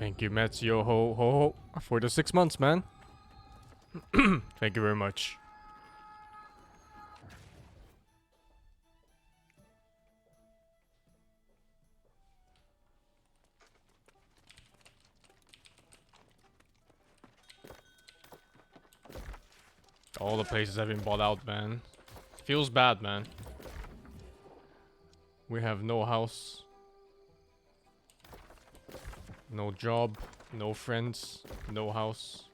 Thank you, Mets. Yo ho ho ho. For the 6 months, man. Thank you very much. All the places have been bought out, man. Feels bad, man. We have no house, no job, no friends, no house.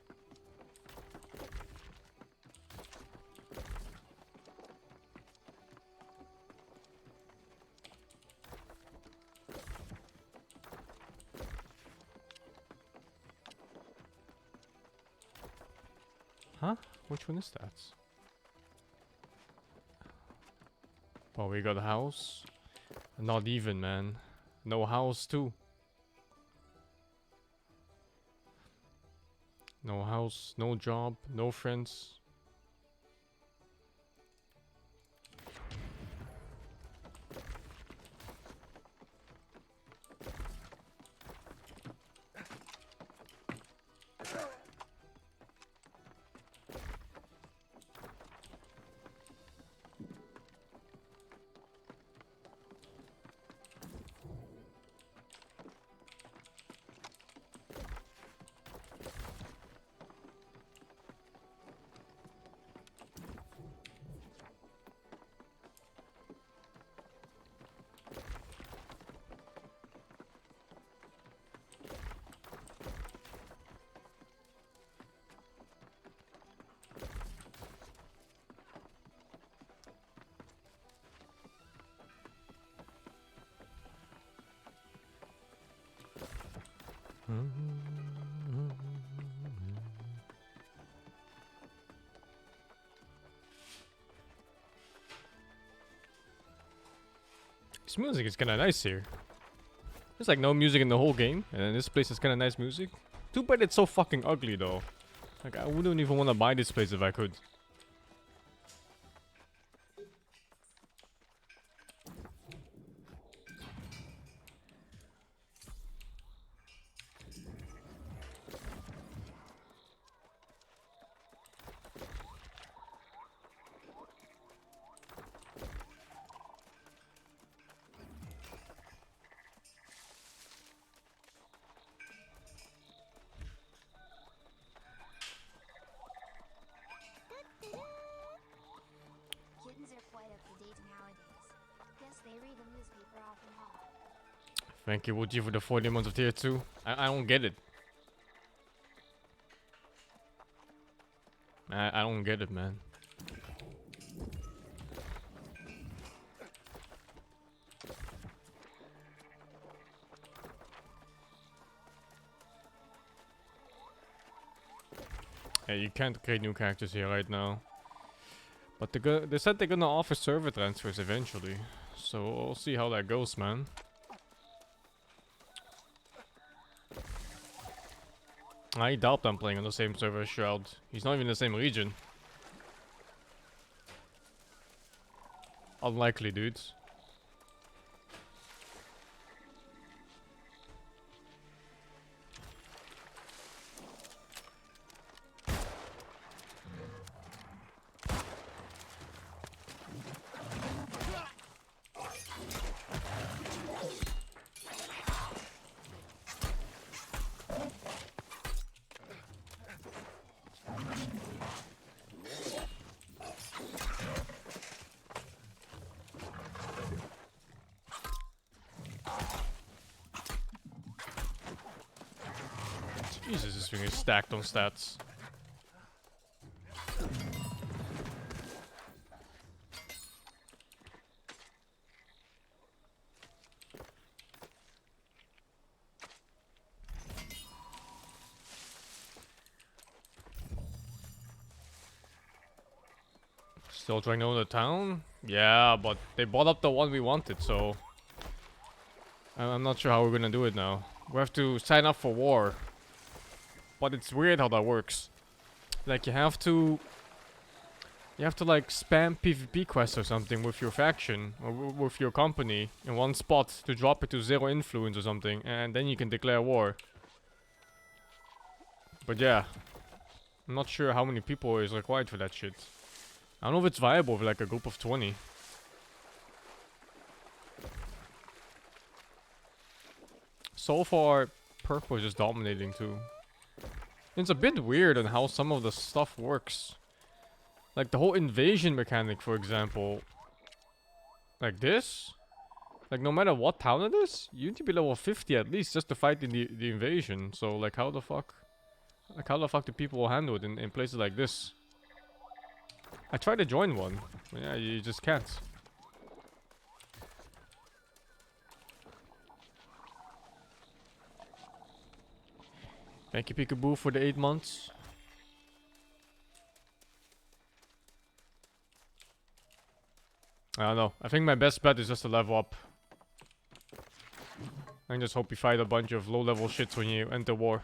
Huh? Which one is that? Oh, we got a house. Not even, man. No house too. No house, no job, no friends. This music is kinda nice here. There's like no music in the whole game, and then this place is kinda nice music. Too bad it's so fucking ugly though. Like I wouldn't even wanna buy this place if I could. Thank you, Woody, for the 40 months of tier 2. I don't get it. I don't get it, man. Yeah, you can't create new characters here right now. But they said they're gonna offer server transfers eventually. So we'll see how that goes, man. I doubt I'm playing on the same server as Shroud. He's not even in the same region. Unlikely, dudes. Jesus, this thing is stacked on stats. Still trying to own the town? Yeah, but they bought up the one we wanted, so... I'm not sure how we're gonna do it now. We have to sign up for war. But it's weird how that works. Like you have to like spam PvP quests or something with your faction or with your company in one spot to drop it to 0 influence or something, and then you can declare war. But yeah, I'm not sure how many people is required for that shit. I don't know if it's viable with like a group of 20. So far, purple is just dominating too. It's a bit weird on how some of the stuff works. Like the whole invasion mechanic, for example. Like this? Like no matter what town it is, you need to be level 50 at least just to fight in the invasion. So like how the fuck? Like how the fuck do people handle it in places like this? I tried to join one. But yeah, you just can't. Thank you, Peekaboo, for the 8 months. I don't know. I think my best bet is just to level up. And just hope you fight a bunch of low-level shits when you enter war.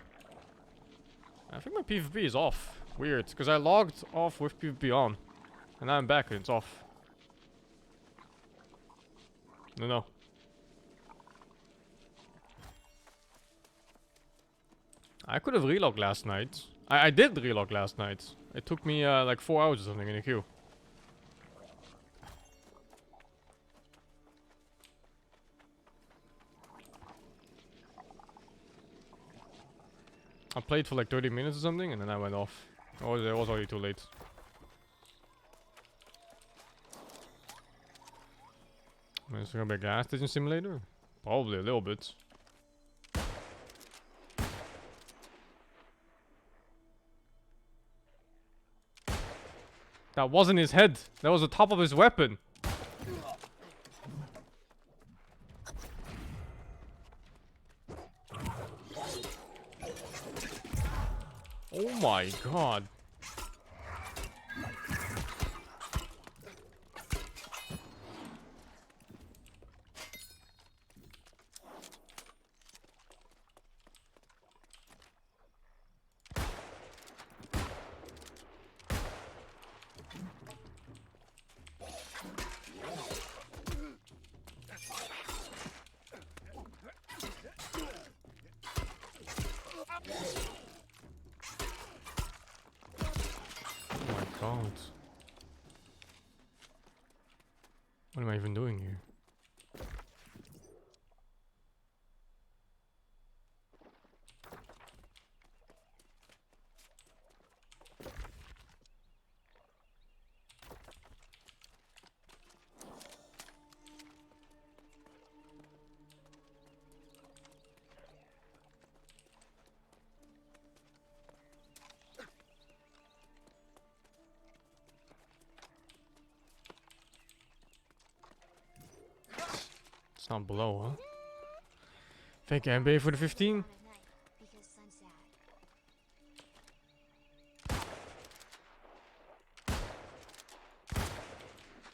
I think my PvP is off. Weird, because I logged off with PvP on. And now I'm back and it's off. No. I could have relogged last night. I did relog last night. It took me like 4 hours or something in the queue. I played for like 30 minutes or something and then I went off. Oh, it was already too late. Is there gonna be a gas station simulator? Probably a little bit. That wasn't his head. That was the top of his weapon. Oh my god. What am I even doing here? It's not below, huh? Thank you, MBA, for the 15.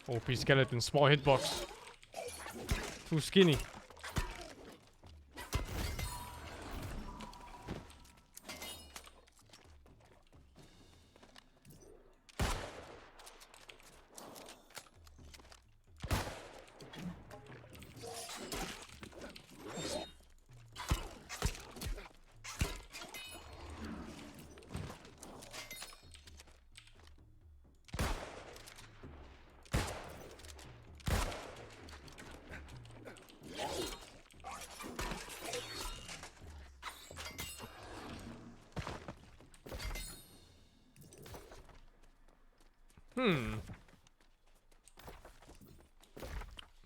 OP skeleton, small hitbox. Too skinny.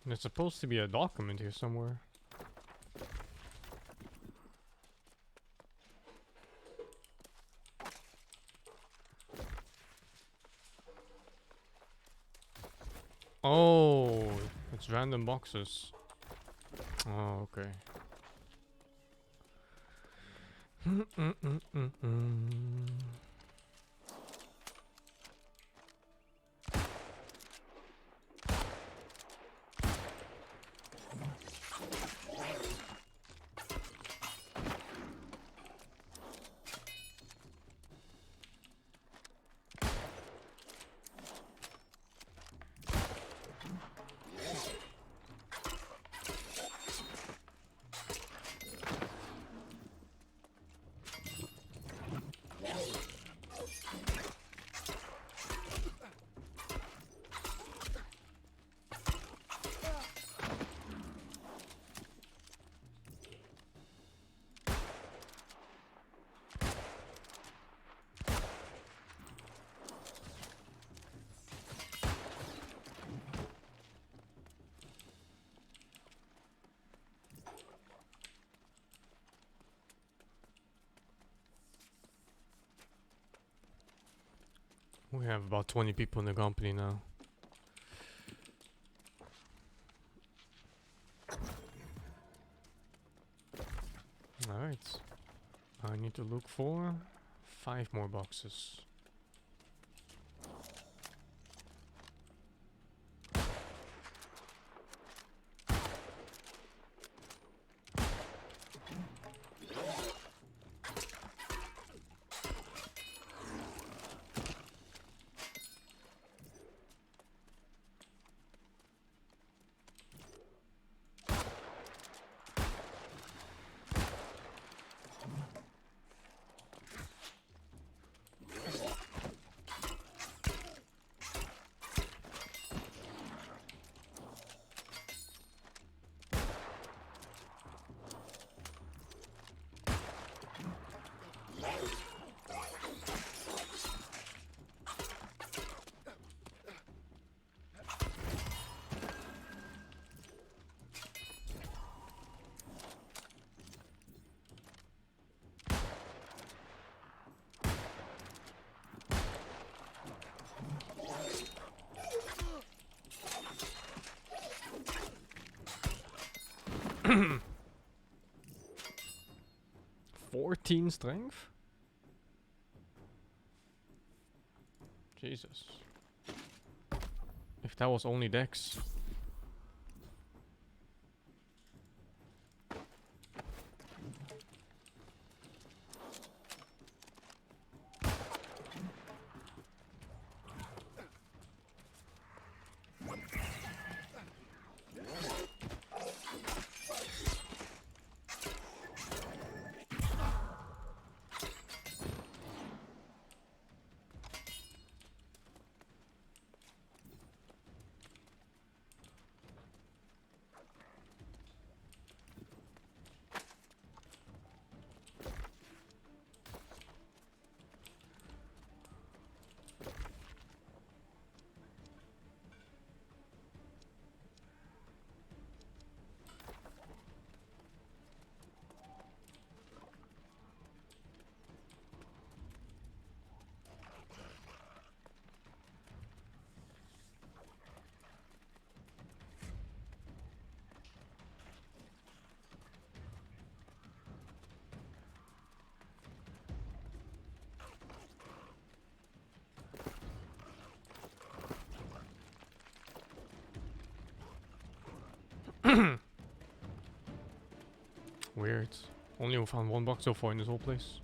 There's supposed to be a document here somewhere. Oh, it's random boxes. Oh, okay. We have about 20 people in the company now. Alright. I need to look for 5 more boxes. (14 strength? Jesus. If that was only Dex. Weird. Only found 1 box so far in this whole place.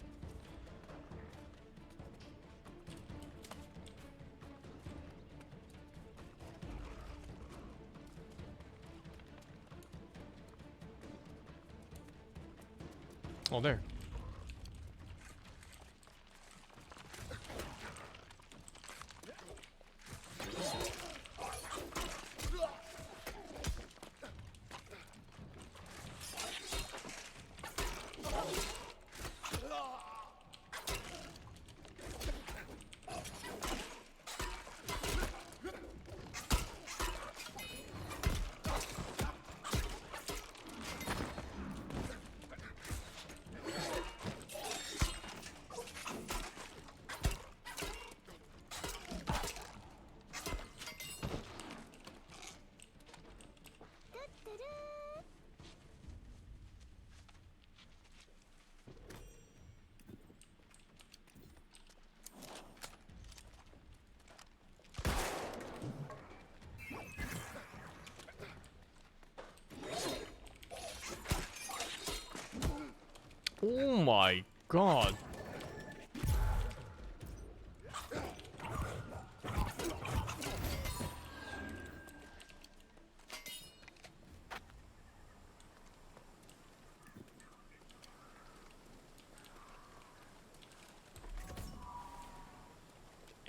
Oh, there. Oh my god.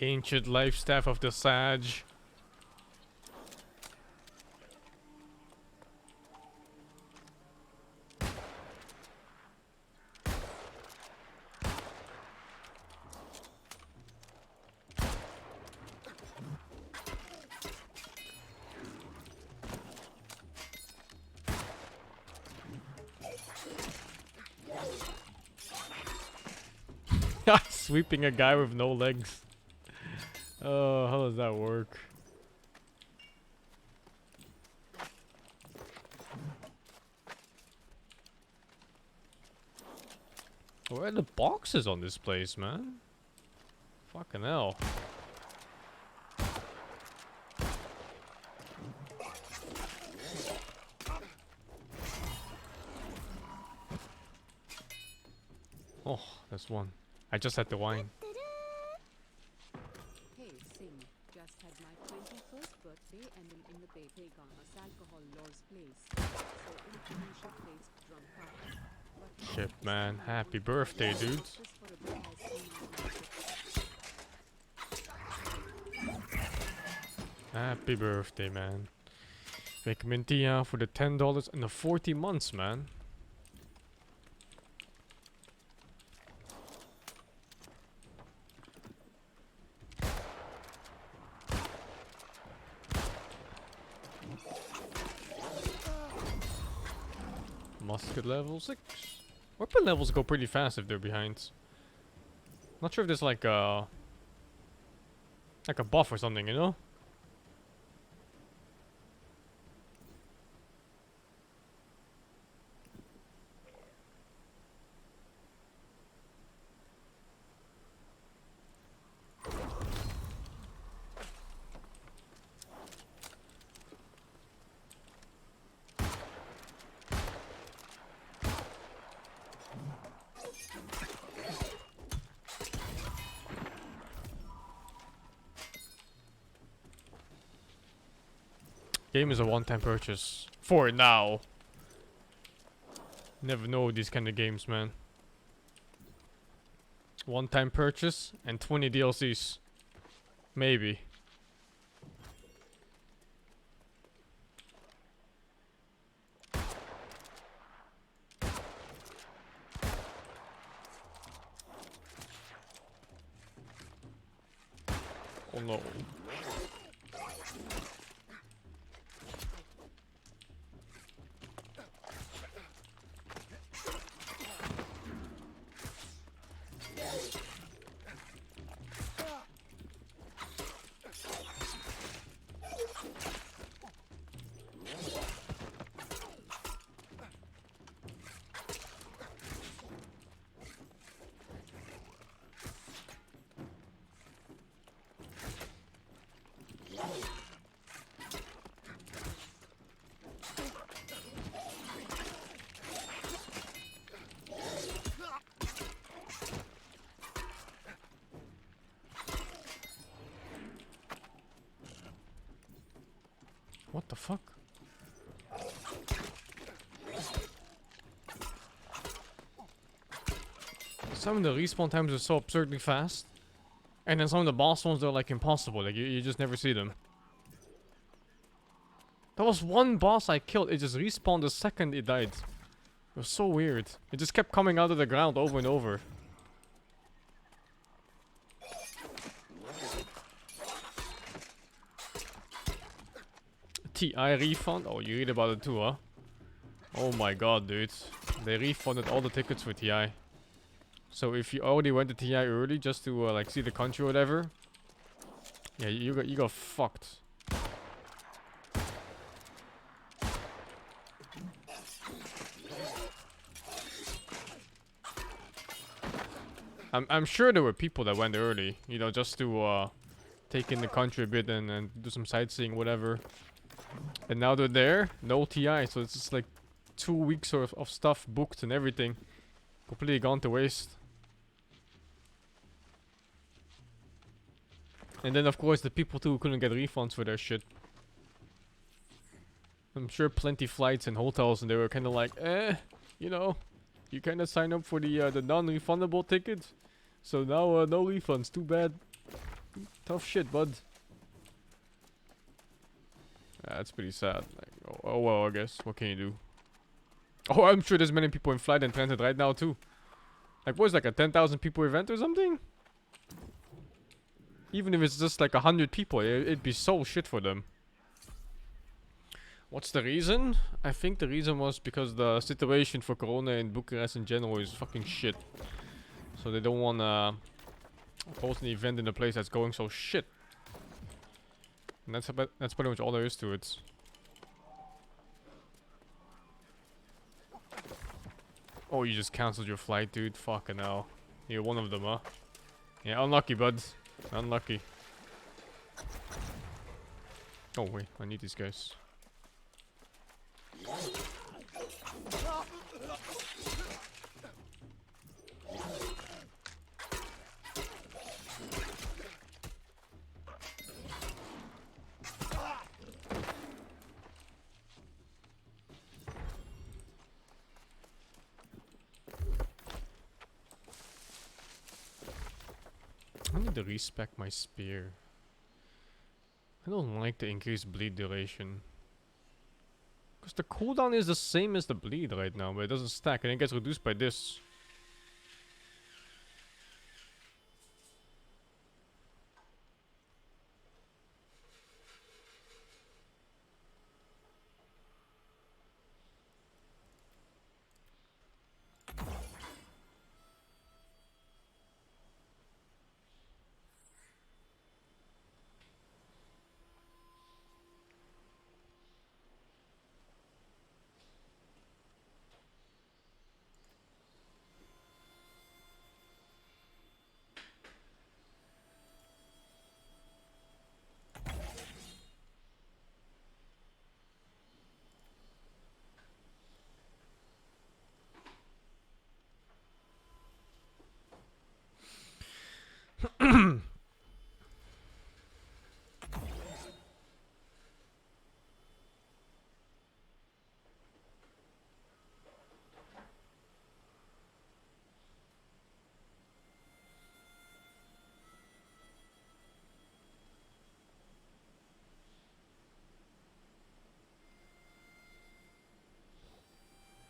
Ancient life staff of the Sage. Sweeping a guy with no legs. Oh, how does that work? Where are the boxes on this place, man? Fucking hell. Oh, there's one. I just had the wine. Hey, Sing. Just had my 21st birthday and I'm in the Vegas alcohol laws place. So Indonesia placed drum party. But Shit, man. Happy birthday, dude. just for a bit I see Happy birthday, man. Fake Mintia for the $10 and the 40 months, man. Musket level 6. Weapon levels go pretty fast if they're behind. Not sure if there's like a buff or something, you know? Game is a one-time purchase. For now. Never know these kind of games, man. One-time purchase and 20 DLCs. Maybe. Oh no. What the fuck? Some of the respawn times are so absurdly fast. And then some of the boss ones, they're like impossible. Like you just never see them. There was one boss I killed. It just respawned the second it died. It was so weird. It just kept coming out of the ground over and over. TI refund? Oh, you read about it too, huh? Oh my god, dude. They refunded all the tickets for TI. So if you already went to TI early just to like see the country or whatever, yeah, you got fucked. I'm sure there were people that went early, you know, just to take in the country a bit and do some sightseeing, whatever. And now they're there, no TI, so it's just like 2 weeks of stuff booked and everything. Completely gone to waste. And then of course the people too who couldn't get refunds for their shit. I'm sure plenty flights and hotels and they were kinda like, you know, you kinda sign up for the non-refundable ticket. So now no refunds, too bad. Tough shit, bud. That's pretty sad. Like, oh well, I guess. What can you do? Oh, I'm sure there's many people in flight and transit right now too. Like, what's like a 10,000 people event or something? Even if it's just like 100 people, it'd be so shit for them. What's the reason? I think the reason was because the situation for Corona in Bucharest in general is fucking shit. So they don't wanna host an event in a place that's going so shit. And that's pretty much all there is to it. Oh, you just cancelled your flight, dude. Fucking hell. You're one of them, huh? Yeah, unlucky, bud. Unlucky. Oh, wait. I need these guys. I need to respec my spear. I don't like the increased bleed duration. Because the cooldown is the same as the bleed right now, but it doesn't stack and it gets reduced by this.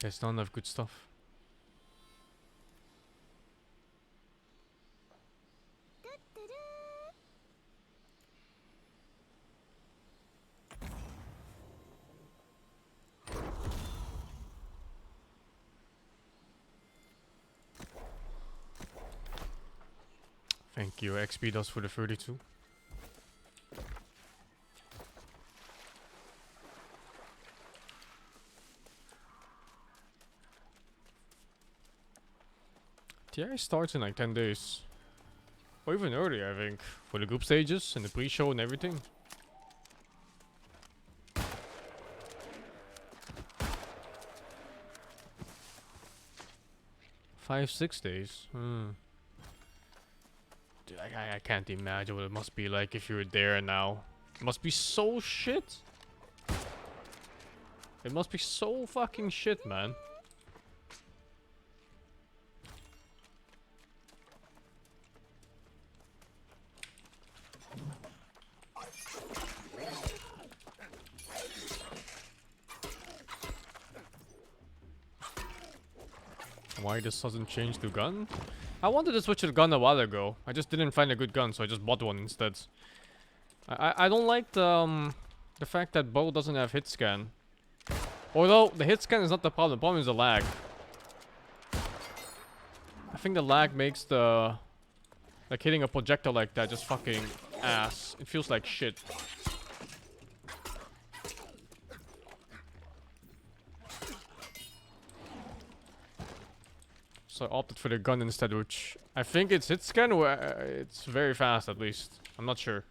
There's not enough good stuff. Thank you, XP does for the 32. TI starts in like 10 days. Or even earlier, I think. For the group stages and the pre-show and everything. 5-6 days. Dude, I can't imagine what it must be like if you're there now. It must be so shit. It must be so fucking shit, man. Why this doesn't change to gun? I wanted to switch to the gun a while ago. I just didn't find a good gun, so I just bought one instead. I don't like the fact that bow doesn't have hit scan. Although the hit scan is not the problem. The problem is the lag. I think the lag makes the like hitting a projectile like that just fucking ass. It feels like shit. So I opted for the gun instead, which I think it's hit scan or it's very fast at least. I'm not sure.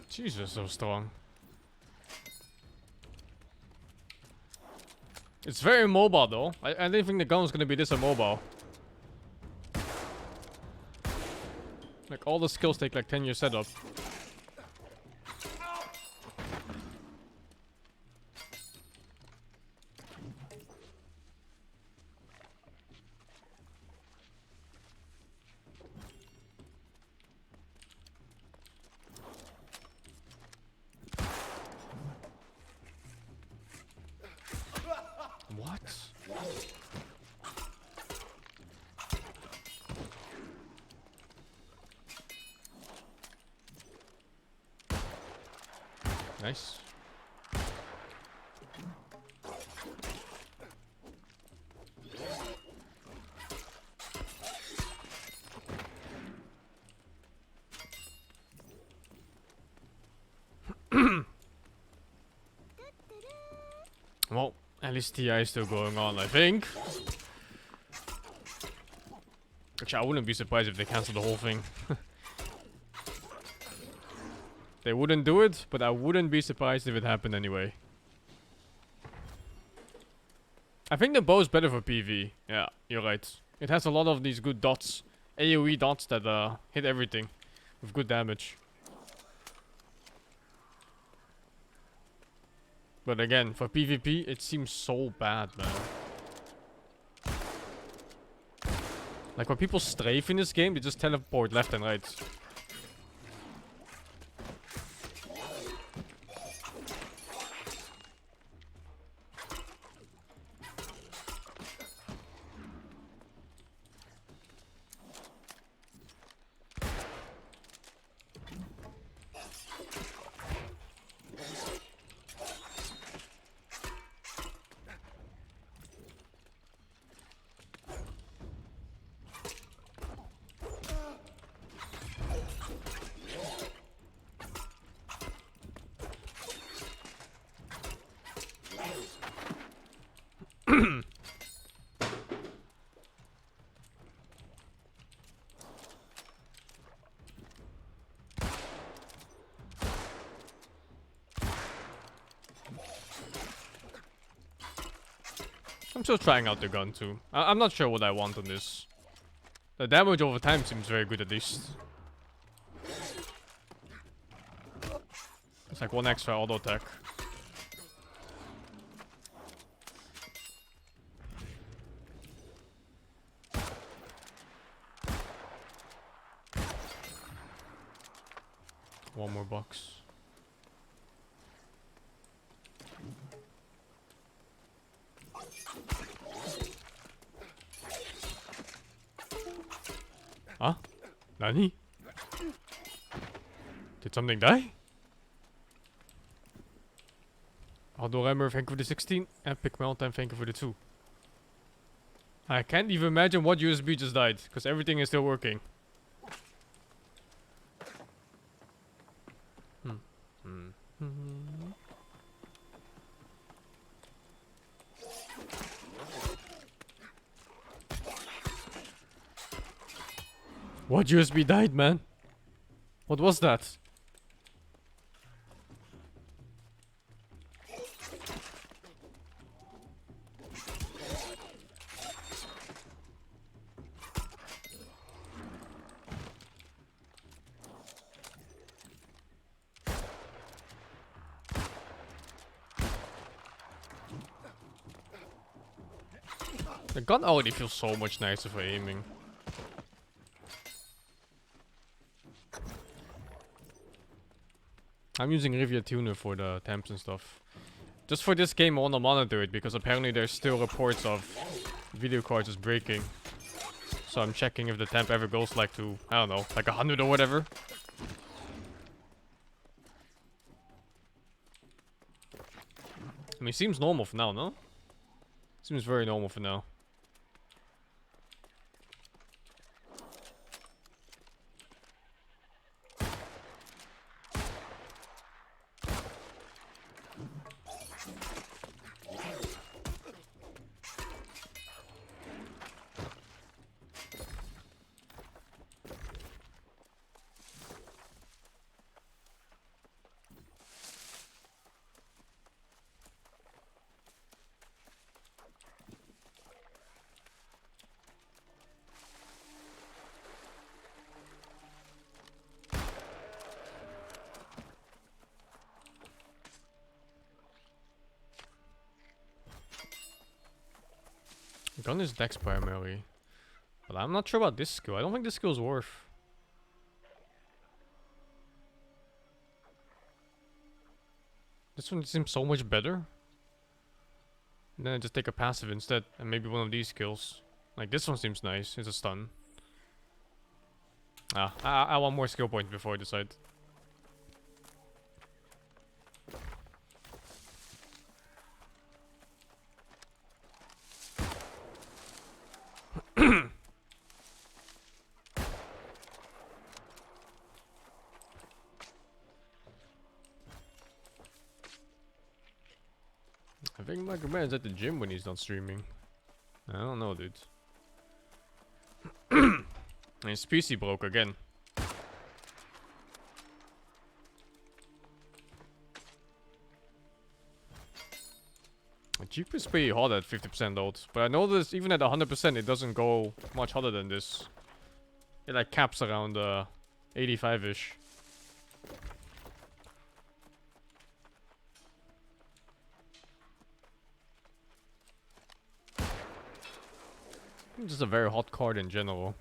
Jesus, so strong. It's very mobile though. I didn't think the gun was gonna be this immobile. Like all the skills take like 10 years setup. What? Nice. Well, at least TI is still going on, I think. Actually, I wouldn't be surprised if they cancel the whole thing. They wouldn't do it, but I wouldn't be surprised if it happened anyway. I think the bow is better for PV. Yeah, you're right. It has a lot of these good dots. AoE dots that hit everything with good damage. But again, for PvP, it seems so bad, man. Like when people strafe in this game, they just teleport left and right. I'm still trying out the gun too. I'm not sure what I want on this. The damage over time seems very good at least. It's like 1 extra auto attack. One more box. Huh? Nani? Did something die? Aldo Remmer, thank you for the 16. Epic Mountain, thank you for the 2. I can't even imagine what USB just died, because everything is still working. What USB died, man? What was that? The gun already feels so much nicer for aiming. I'm using Rivia Tuner for the temps and stuff. Just for this game I wanna monitor it because apparently there's still reports of video cards just breaking. So I'm checking if the temp ever goes like to, I don't know, like 100 or whatever. I mean, it seems normal for now, no? Seems very normal for now. Gun is dex primarily. But I'm not sure about this skill. I don't think this skill is worth. This one seems so much better. And then I just take a passive instead, and maybe one of these skills. Like this one seems nice. It's a stun. I want more skill points before I decide. I think Michael Man's at the gym when he's not streaming. I don't know, dude. And his PC broke again. The Jeep is pretty hot at 50% ult, but I noticed even at 100% it doesn't go much hotter than this. It like caps around 85-ish. Just a very hot card in general.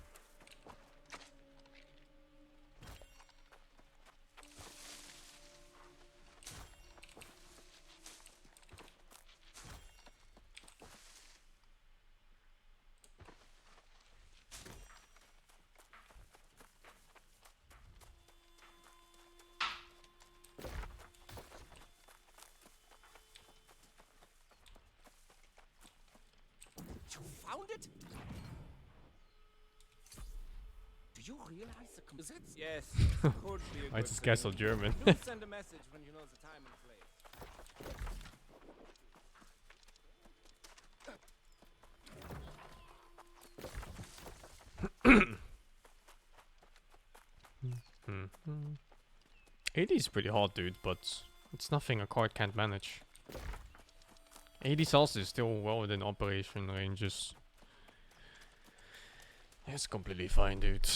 You found it? Do you realize the composites? Yes. Could be a Why is good this guy so thing. German? Do send a message when you know the time and place. Hmm. 80 is pretty hot, dude, but it's nothing a card can't manage. 80 salsa is still well within operation ranges. It's completely fine, dude.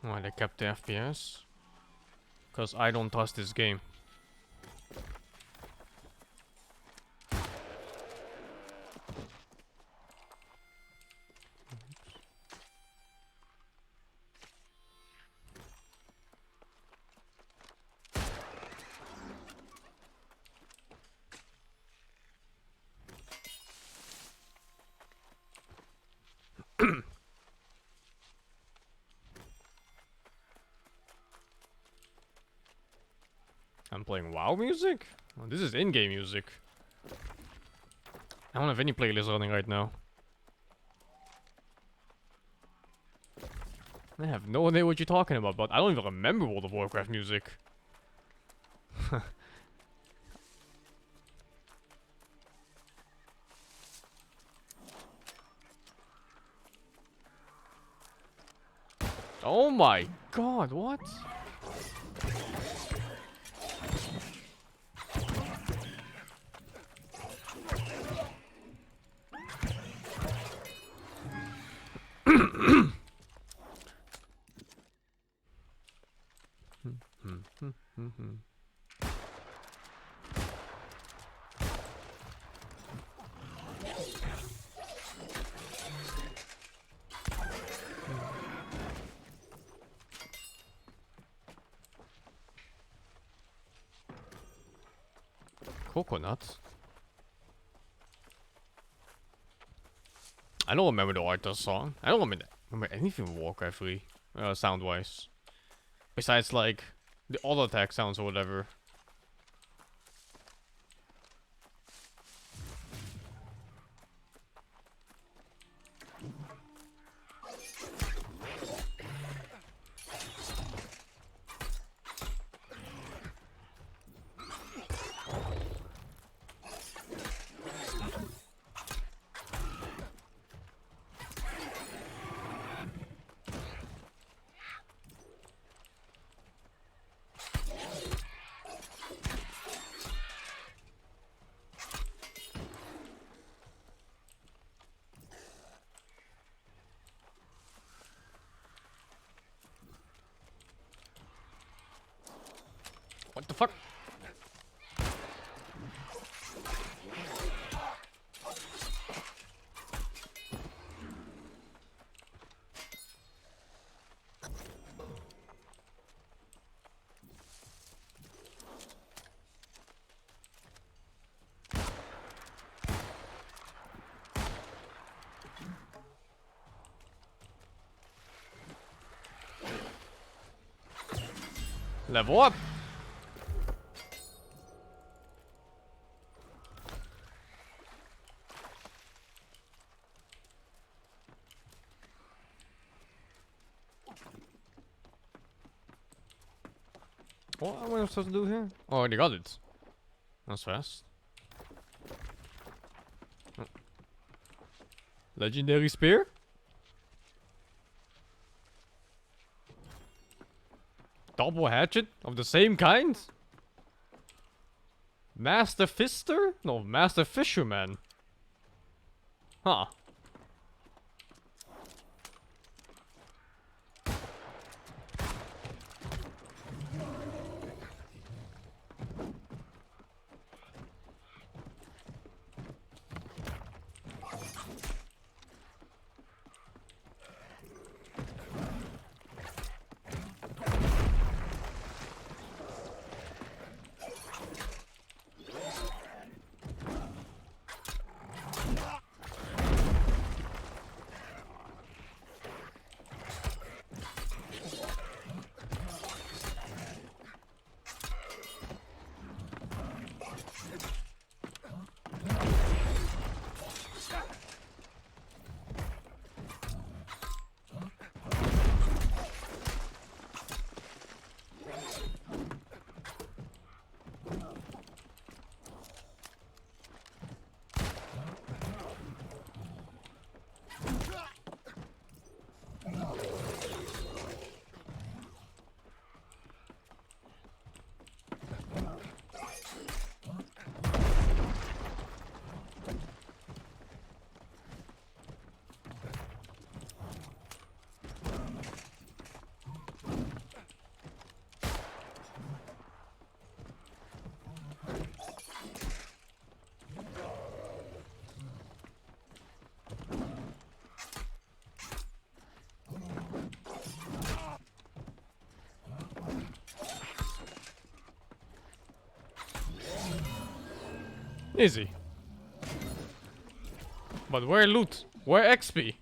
Why they kept the FPS? Because I don't trust this game. I'm playing WoW music? Oh, this is in-game music. I don't have any playlist running right now. I have no idea what you're talking about, but I don't even remember World of Warcraft music. Oh my god, what? Coconut? I don't remember the Arthur song. I don't remember anything from Warcraft 3, sound-wise. Besides, like, the auto attack sounds or whatever. What the fuck? Level up. What am I supposed to do here? Oh, I already got it. That's fast. Oh. Legendary spear? Double hatchet of the same kind? Master Fister? No, Master Fisherman. Huh. Easy. But where loot? Where XP?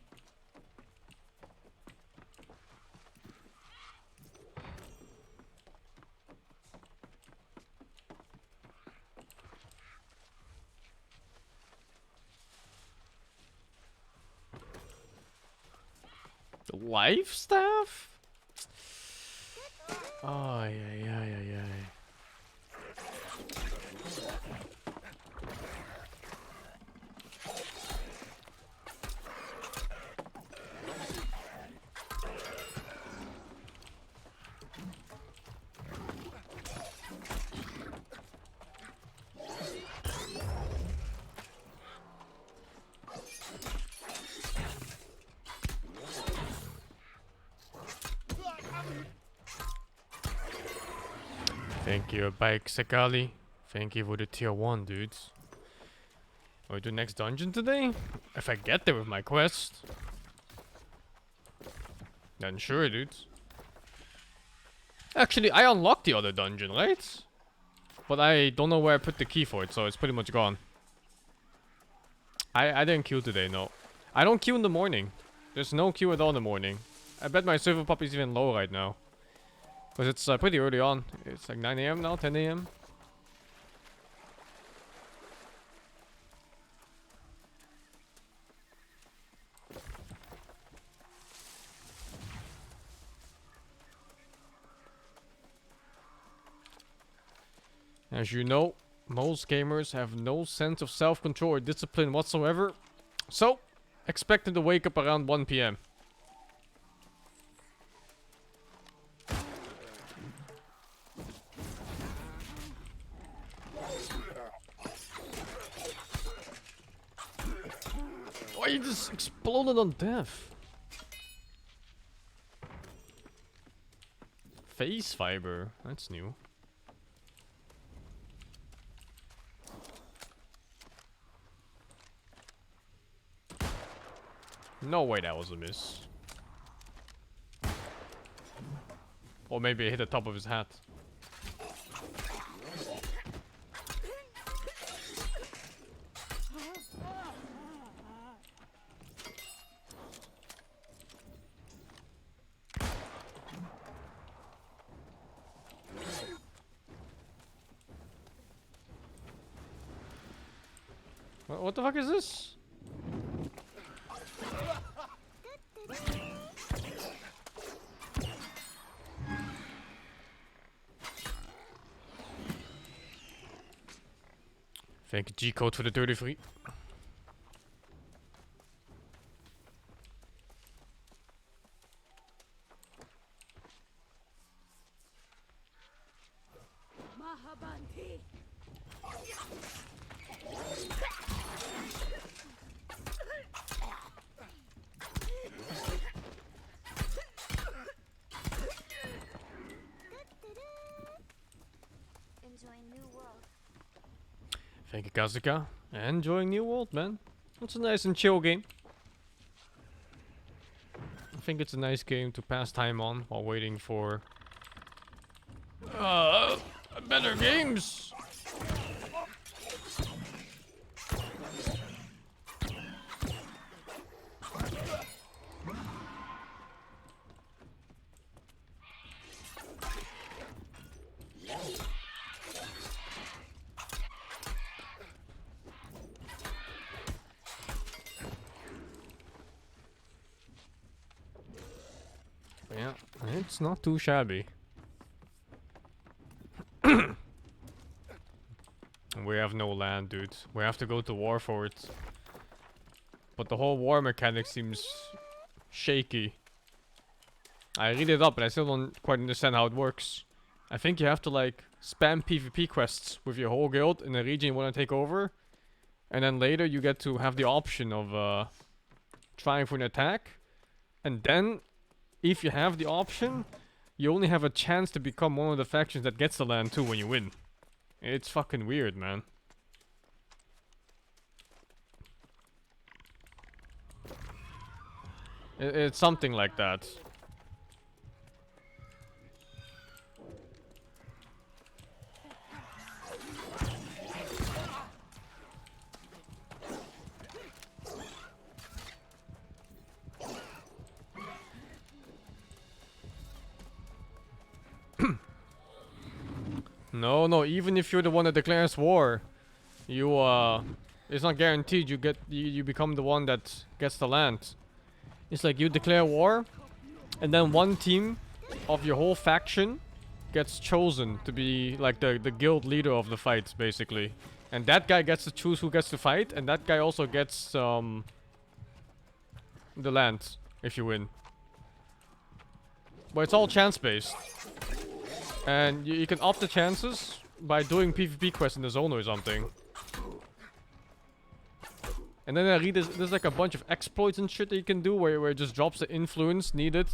The life staff? Oh, yeah. Thank you, Bike Sekali. Thank you for the tier 1, dudes. Are we do next dungeon today? If I get there with my quest. Then sure, dudes. Actually, I unlocked the other dungeon, right? But I don't know where I put the key for it, so it's pretty much gone. I didn't queue today, no. I don't queue in the morning. There's no queue at all in the morning. I bet my server pop is even low right now. Because it's pretty early on. It's like 9 AM now, 10 AM. As you know, most gamers have no sense of self-control or discipline whatsoever. So, expect them to wake up around 1 PM. Why you just exploded on death? Face fiber, that's new. No way that was a miss. Or maybe it hit the top of his hat. What the fuck is this? Thank you, G-code for the 33. Mahabanti. Enjoying New World. Thank you, Kazuka. Enjoying New World, man. It's a nice and chill game. I think it's a nice game to pass time on while waiting for better games. Yeah, it's not too shabby. We have no land, dude. We have to go to war for it. But the whole war mechanic seems shaky. I read it up, but I still don't quite understand how it works. I think you have to like spam PvP quests with your whole guild in a region you want to take over. And then later you get to have the option of trying for an attack. And then, if you have the option, you only have a chance to become one of the factions that gets the land too when you win. It's fucking weird, man. It's something like that. No, even if you're the one that declares war, you it's not guaranteed you become the one that gets the land. It's like you declare war, and then one team of your whole faction gets chosen to be like the guild leader of the fight, basically. And that guy gets to choose who gets to fight, and that guy also gets the land if you win. But it's all chance based. And you can up the chances by doing PvP quests in the zone or something. And then I read there's like a bunch of exploits and shit that you can do where it just drops the influence needed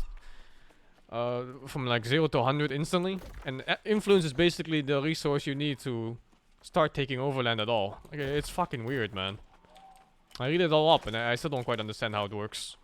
from like 0 to 100 instantly. And influence is basically the resource you need to start taking overland at all. Okay, it's fucking weird, man. I read it all up and I still don't quite understand how it works.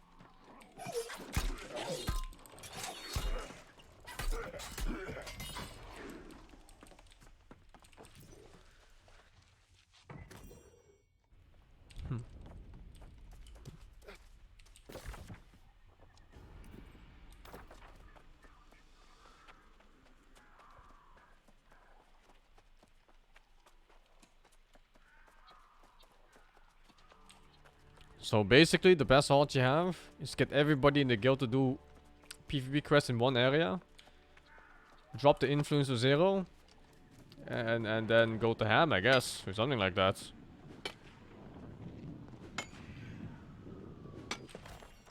So basically, the best odds you have is get everybody in the guild to do PvP quests in one area, drop the influence to 0, and then go to ham, I guess, or something like that.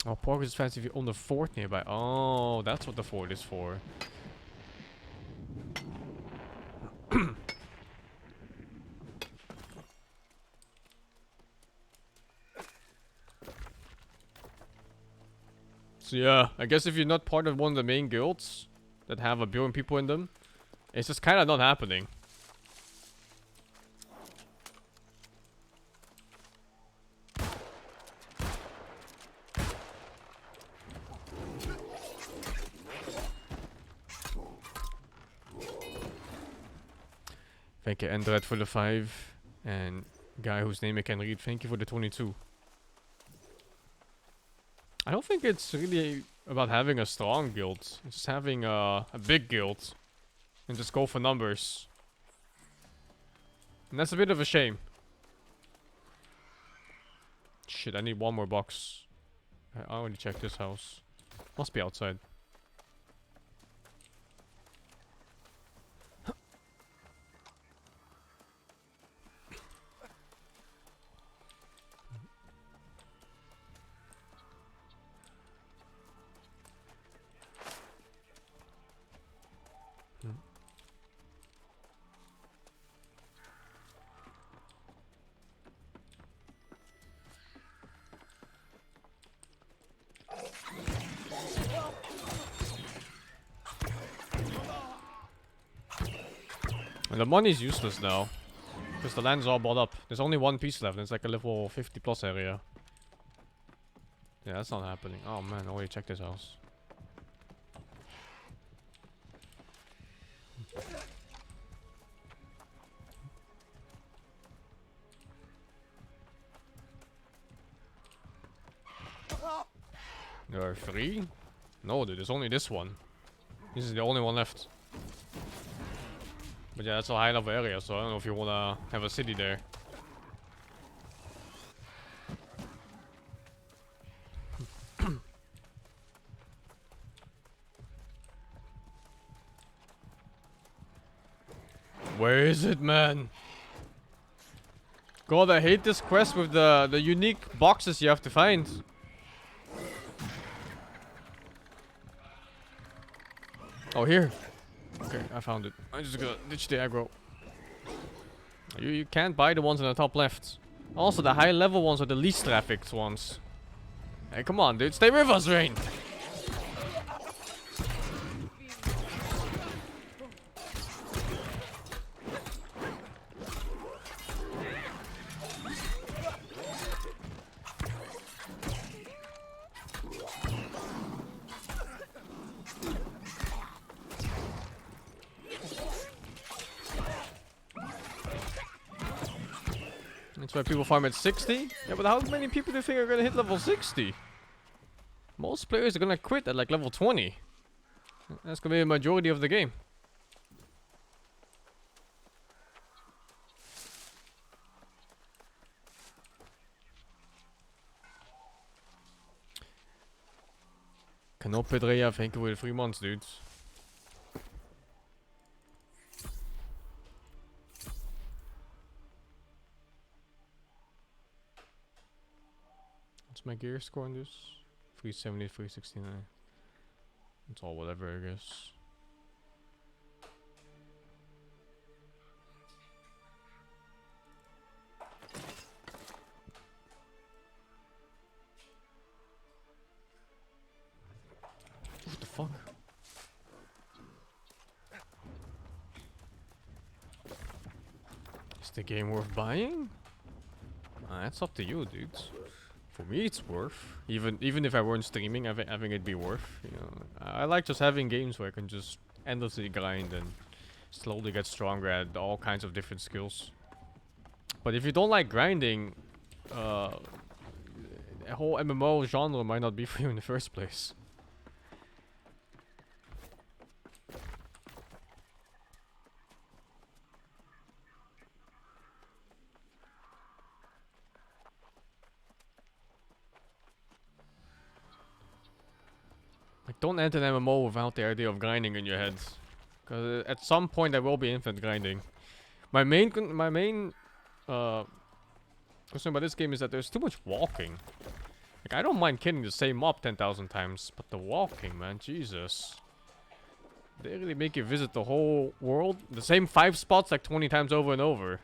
Oh, progress is fast if you own the fort nearby. Oh, that's what the fort is for. So yeah, I guess if you're not part of one of the main guilds that have 1 billion people in them, it's just kind of not happening. Thank you, Endred, for the 5. And guy whose name I can read, thank you for the 22. I don't think it's really about having a strong guild. It's just having a big guild. And just go for numbers. And that's a bit of a shame. Shit, I need one more box. I already checked this house. Must be outside. And the money's useless now. Because the land's all bought up. There's only one piece left. And it's like a level 50 plus area. Yeah, that's not happening. Oh man, I already checked this house. There are 3? No, dude, there's only this one. This is the only one left. But yeah, that's a high level area, so I don't know if you wanna have a city there. Where is it, man? God, I hate this quest with the unique boxes you have to find. Oh, here. Okay, I found it. I'm just gonna ditch the aggro. You can't buy the ones in the top left. Also, the high level ones are the least trafficked ones. Hey, come on, dude. Stay with us, Rain. That's why people farm at 60? Yeah, but how many people do you think are gonna hit level 60? Most players are gonna quit at like level 20. That's gonna be a majority of the game. Pedreya, thank you for the 3 months, dudes. What's my gear score on this? 370, 369. It's all whatever, I guess. What the fuck? Is the game worth buying? That's up to you, dudes. For me, it's worth. Even if I weren't streaming, I think it'd be worth. You know, I like just having games where I can just endlessly grind and slowly get stronger at all kinds of different skills. But if you don't like grinding, a whole MMO genre might not be for you in the first place. Like, don't enter an MMO without the idea of grinding in your head, because at some point there will be infinite grinding. My main concern about this game is that there's too much walking. Like, I don't mind killing the same mob 10,000 times, but the walking, man, Jesus. They really make you visit the whole world, the same 5 spots like 20 times over and over.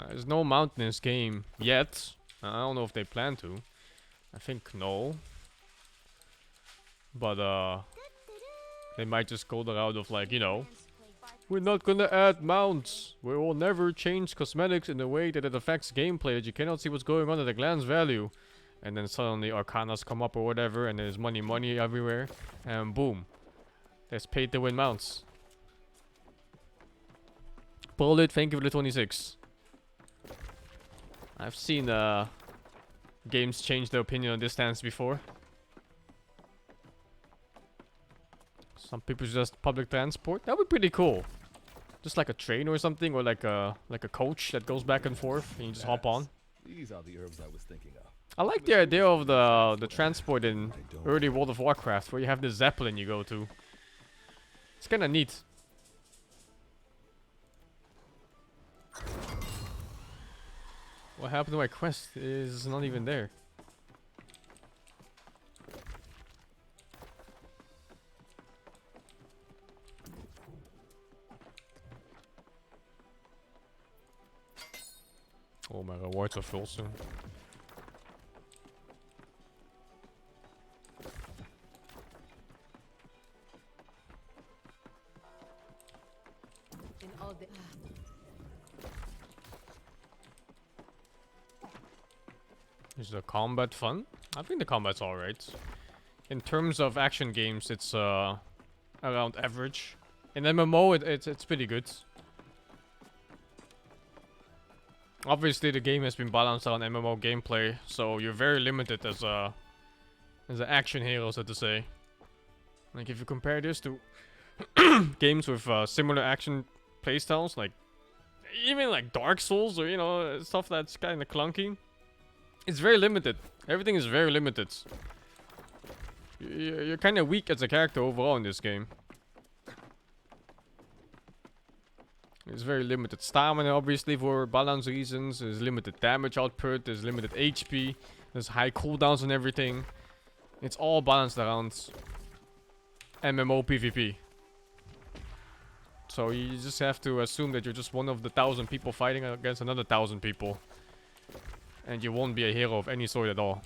There's no mountain in this game yet. I don't know if they plan to. I think no. But they might just go the route of, like, you know, we're not gonna add mounts. We will never change cosmetics in a way that it affects gameplay that you cannot see what's going on at a glance value. And then suddenly Arcanas come up or whatever, and there's money everywhere, and boom, there's paid to win mounts. Bullet, thank you for the 26. I've seen games change their opinion on this stance before. Some people just public transport. That would be pretty cool. Just like a train or something, or like a coach that goes back and forth, and you just hop on. These are the herbs I was thinking of. I like the idea of the transport in early World of Warcraft, where you have the zeppelin you go to. It's kind of neat. What happened to my quest is not even there. Oh, my rewards are full soon. In all the Is the combat fun? I think the combat's alright. In terms of action games, it's around average. In MMO, it's pretty good. Obviously, the game has been balanced around MMO gameplay, so you're very limited as an action hero, so to say. Like if you compare this to games with similar action playstyles, like even like Dark Souls or stuff that's kind of clunky, it's very limited. Everything is very limited. You're kind of weak as a character overall in this game. It's very limited stamina, obviously, for balance reasons. There's limited damage output. There's limited HP. There's high cooldowns and everything. It's all balanced around MMO PvP. So you just have to assume that you're just one of the 1,000 people fighting against another 1,000 people. And you won't be a hero of any sort at all.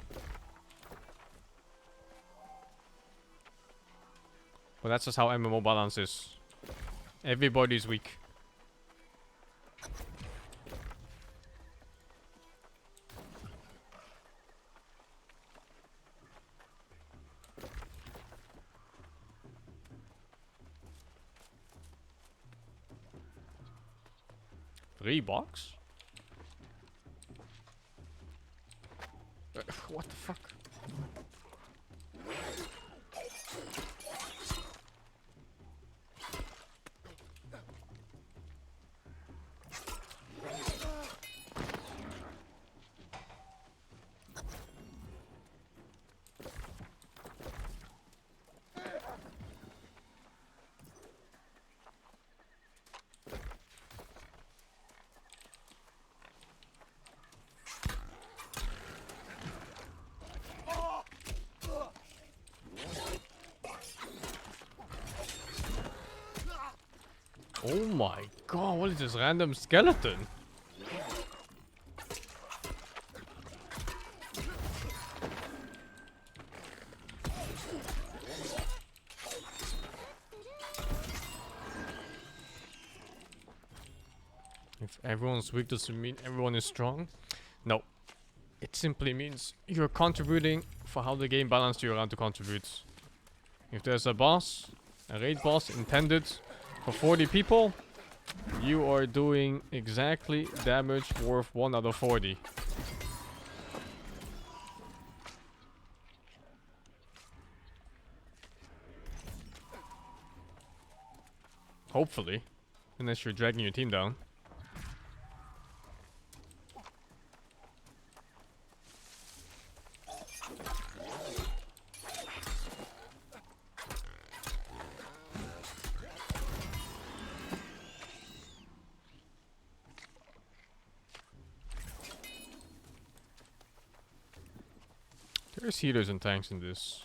But that's just how MMO balance is. Everybody's weak. $3? What the fuck? Oh my god, what is this random skeleton? If everyone's weak, does it mean everyone is strong? No. It simply means you're contributing for how the game balanced you around to contribute. If there's a boss, a raid boss intended for 40 people, you are doing exactly damage worth 1 out of 40. Hopefully. Unless you're dragging your team down. There's healers and tanks in this.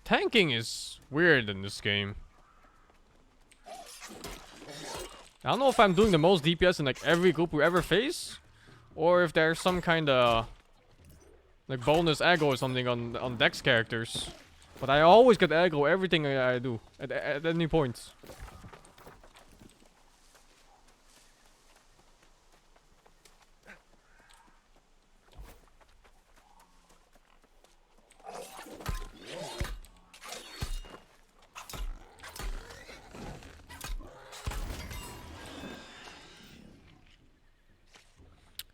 Tanking is weird in this game. I don't know if I'm doing the most DPS in like every group we ever face, or if there's some kind of like bonus aggro or something on Dex characters. But I always get aggro everything I do at any point.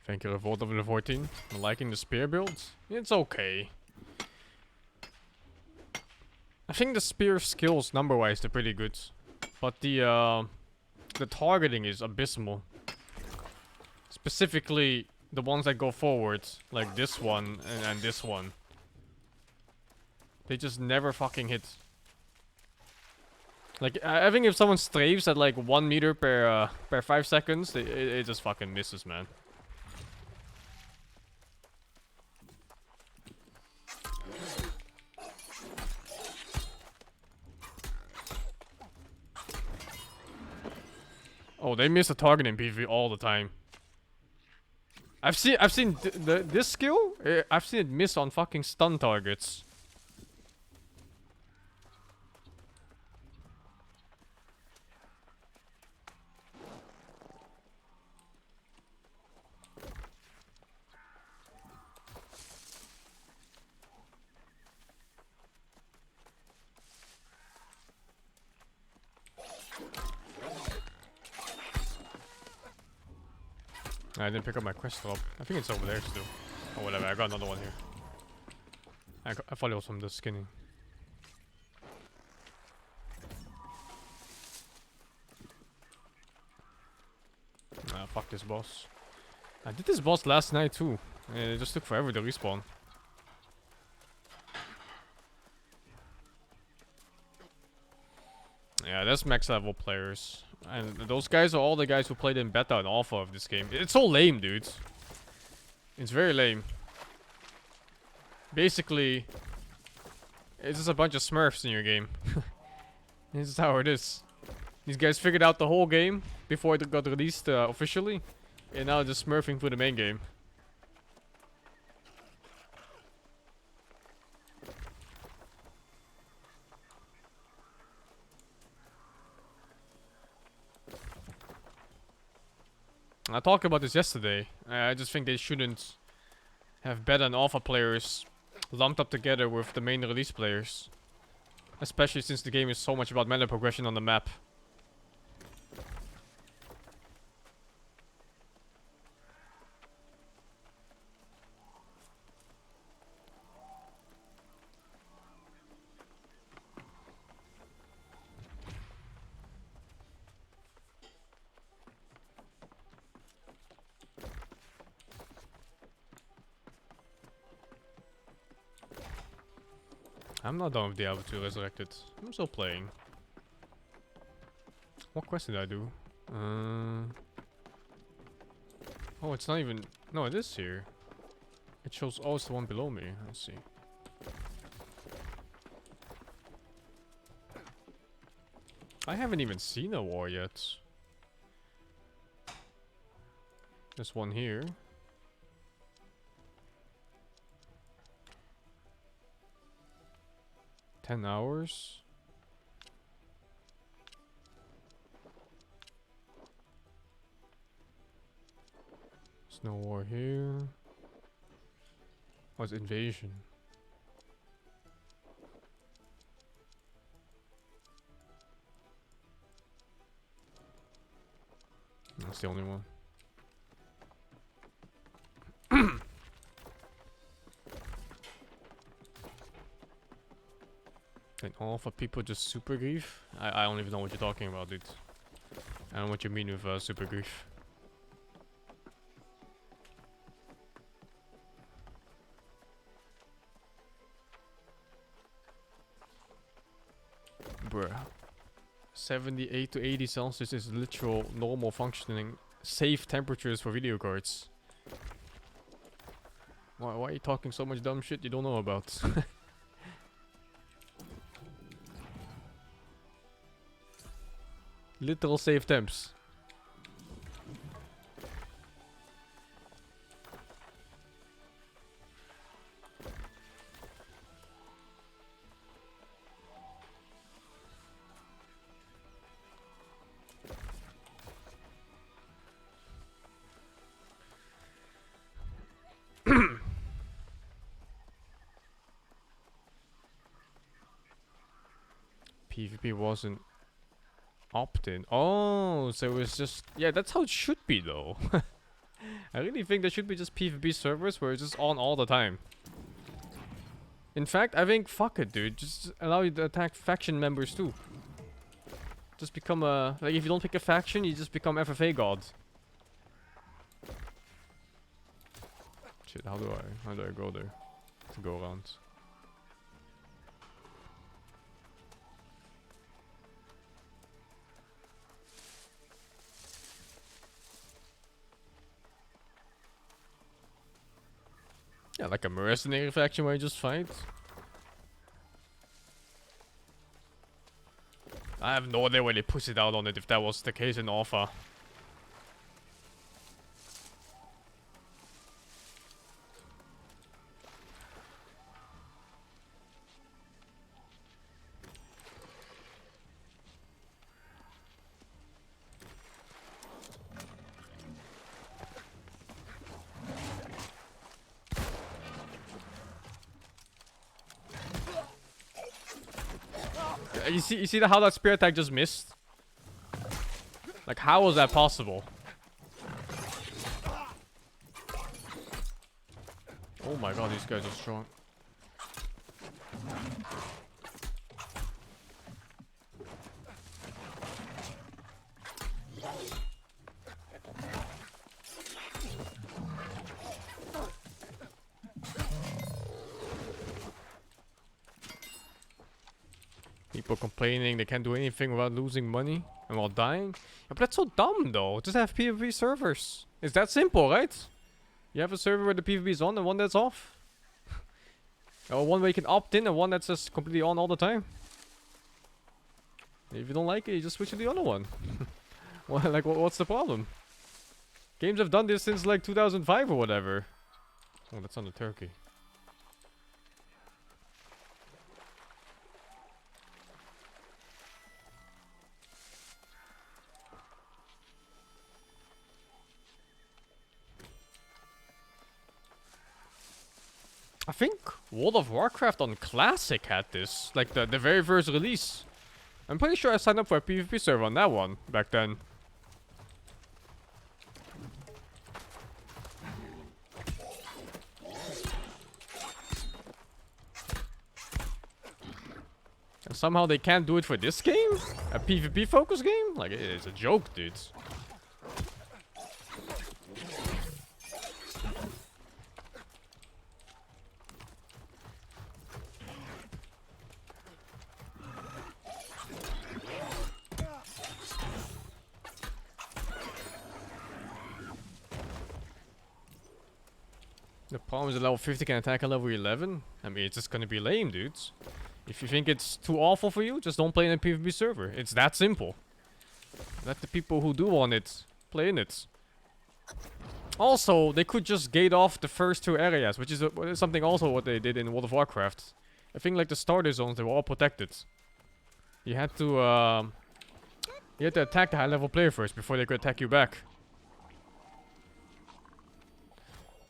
Thank you, Revolt of level 14. I'm liking the spear build. It's okay. I think the spear skills number-wise they're pretty good, but the targeting is abysmal. Specifically, the ones that go forward, like this one and this one. They just never fucking hit. Like, I think if someone strafes at like 1 meter per 5 seconds, it just fucking misses, man. Oh, they miss the target in PvP all the time. I've seen this skill. I've seen it miss on fucking stun targets. I didn't pick up my quest drop. I think it's over there still. Or whatever, I got another one here. I thought it was from the skinning. Ah, fuck this boss. I did this boss last night too. And it just took forever to respawn. Yeah, that's max level players. And those guys are all the guys who played in beta and alpha of this game. It's so lame, dude. It's very lame. Basically, it's just a bunch of smurfs in your game. This is how it is. These guys figured out the whole game before it got released officially. And now just smurfing through the main game. I talked about this yesterday. I just think they shouldn't have beta and alpha players lumped up together with the main release players. Especially since the game is so much about meta progression on the map. I'm not done with Diablo 2 Resurrected. I'm still playing. What quest did I do? Oh, it's not even... No, it is here. It shows... Oh, it's the one below me. Let's see. I haven't even seen a war yet. There's one here. 10 hours. There's no war here. Oh, it's invasion. That's the only one. And alpha people just super grief? I don't even know what you're talking about, dude. I don't know what you mean with super grief. Bruh. 78 to 80 Celsius is literal normal functioning safe temperatures for video cards. Why are you talking so much dumb shit you don't know about? Literal safe temps. PvP wasn't opt-in. Oh, so it was just... Yeah, that's how it should be, though. I really think there should be just PvP servers where it's just on all the time. In fact, I think fuck it, dude. Just allow you to attack faction members too. Just become a like if you don't pick a faction, you just become FFA god. Shit, how do I go there? To go around. Yeah, like a mercenary faction where you just fight. I have no idea why they push it out on it if that was the case in Alpha. You see how that spear attack just missed? Like, how was that possible? Oh my god, these guys are strong. People complaining they can't do anything without losing money and while dying. Yeah, but that's so dumb though. Just have PvP servers. It's that simple, right? You have a server where the PvP is on and one that's off. Or one where you can opt in and one that's just completely on all the time. If you don't like it, you just switch to the other one. Well, like, what's the problem? Games have done this since like 2005 or whatever. Oh, that's on the turkey. I think World of Warcraft on Classic had this, like the very first release. I'm pretty sure I signed up for a PvP server on that one back then. And somehow they can't do it for this game? A PvP focused game? Like, it's a joke, dudes. The problem is a level 50 can attack a level 11. I mean, it's just gonna be lame, dudes. If you think it's too awful for you, just don't play in a PvP server. It's that simple. Let the people who do want it play in it. Also, they could just gate off the first two areas, which is something also what they did in World of Warcraft. I think like the starter zones, they were all protected. You had to attack the high level player first before they could attack you back.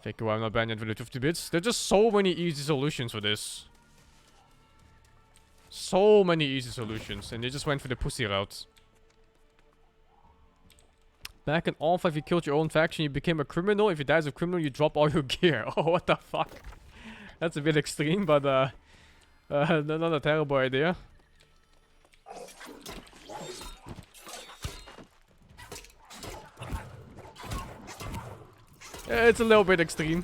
Thank you, I'm not banned yet for the 50 bits. There's just so many easy solutions for this. So many easy solutions, and they just went for the pussy route. Back in Alpha, if you killed your own faction, you became a criminal. If you die as a criminal, you drop all your gear. Oh, what the fuck? That's a bit extreme, but not a terrible idea. Yeah, it's a little bit extreme.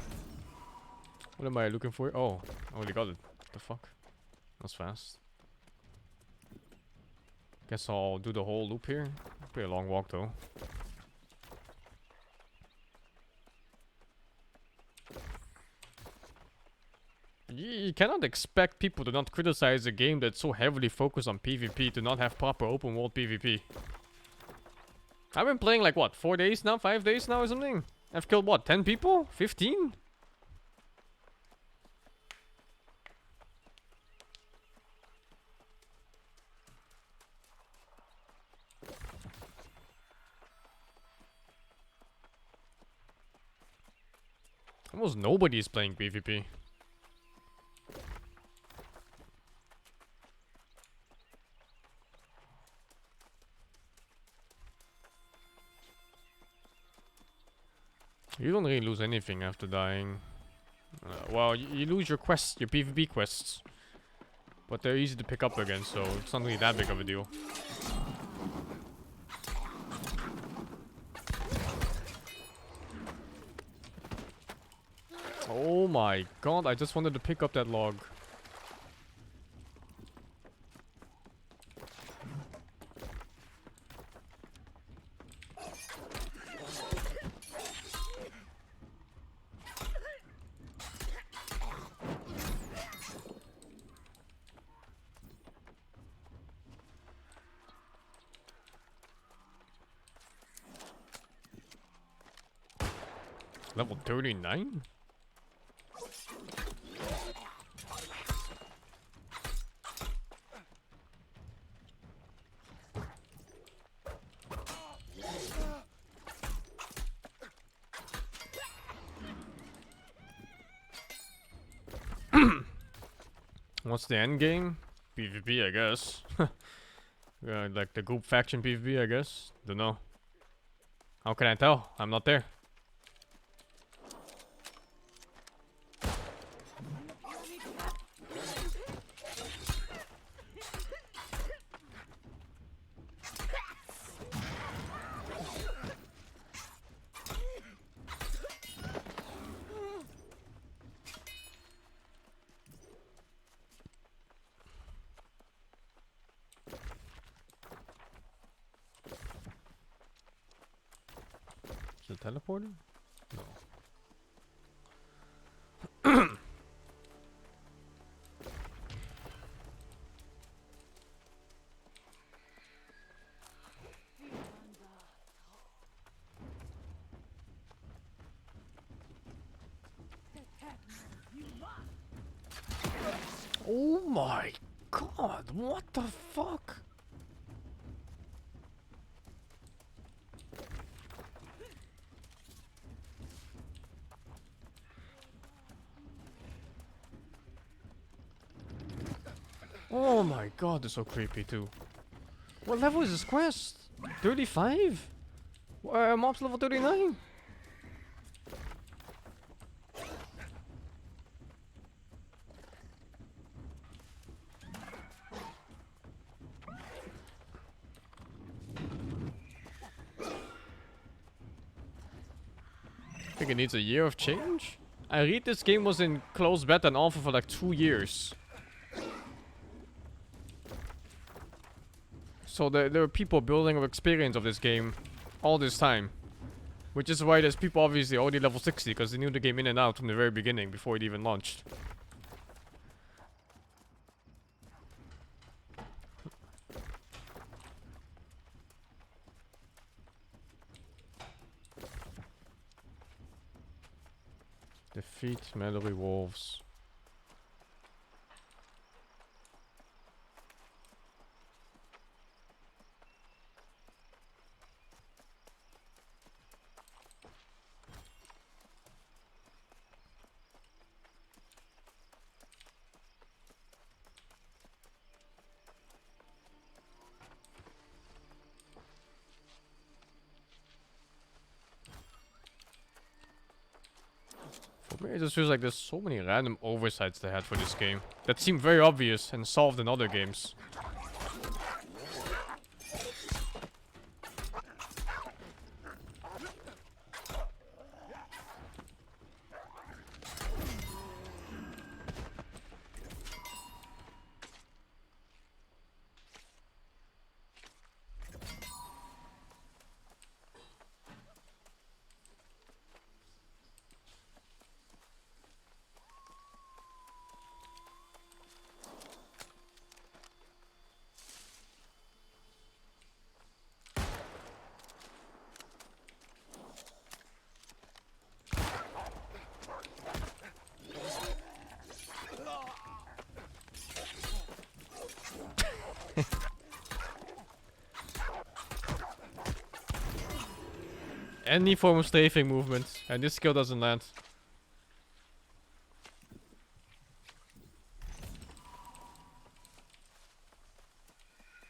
What am I looking for? Oh, I already got it. What the fuck? That's fast. Guess I'll do the whole loop here. Pretty a long walk though. You cannot expect people to not criticize a game that's so heavily focused on PvP to not have proper open world PvP. I've been playing like what, 4 days now? 5 days now or something? I've killed what, 10 people? 15? Almost nobody is playing PvP. You don't really lose anything after dying. Well, you lose your quests, your PvP quests. But they're easy to pick up again, so it's not really that big of a deal. Oh my god, I just wanted to pick up that log. Level 39? What's the end game? PvP, I guess. Like the group faction PvP, I guess. Don't know. How can I tell? I'm not there. Is it teleporter? No. Oh my god, what the fuck? Oh my god, they're so creepy too. What level is this quest? 35? Mob's level 39? I think it needs a year of change? I read this game was in closed beta and alpha for like 2 years. So there are people building up experience of this game all this time. Which is why there's people obviously already level 60 because they knew the game in and out from the very beginning before it even launched. Defeat Mallory Wolves. For me, it just feels like there's so many random oversights they had for this game that seem very obvious and solved in other games. Any form of strafing movement, and this skill doesn't land.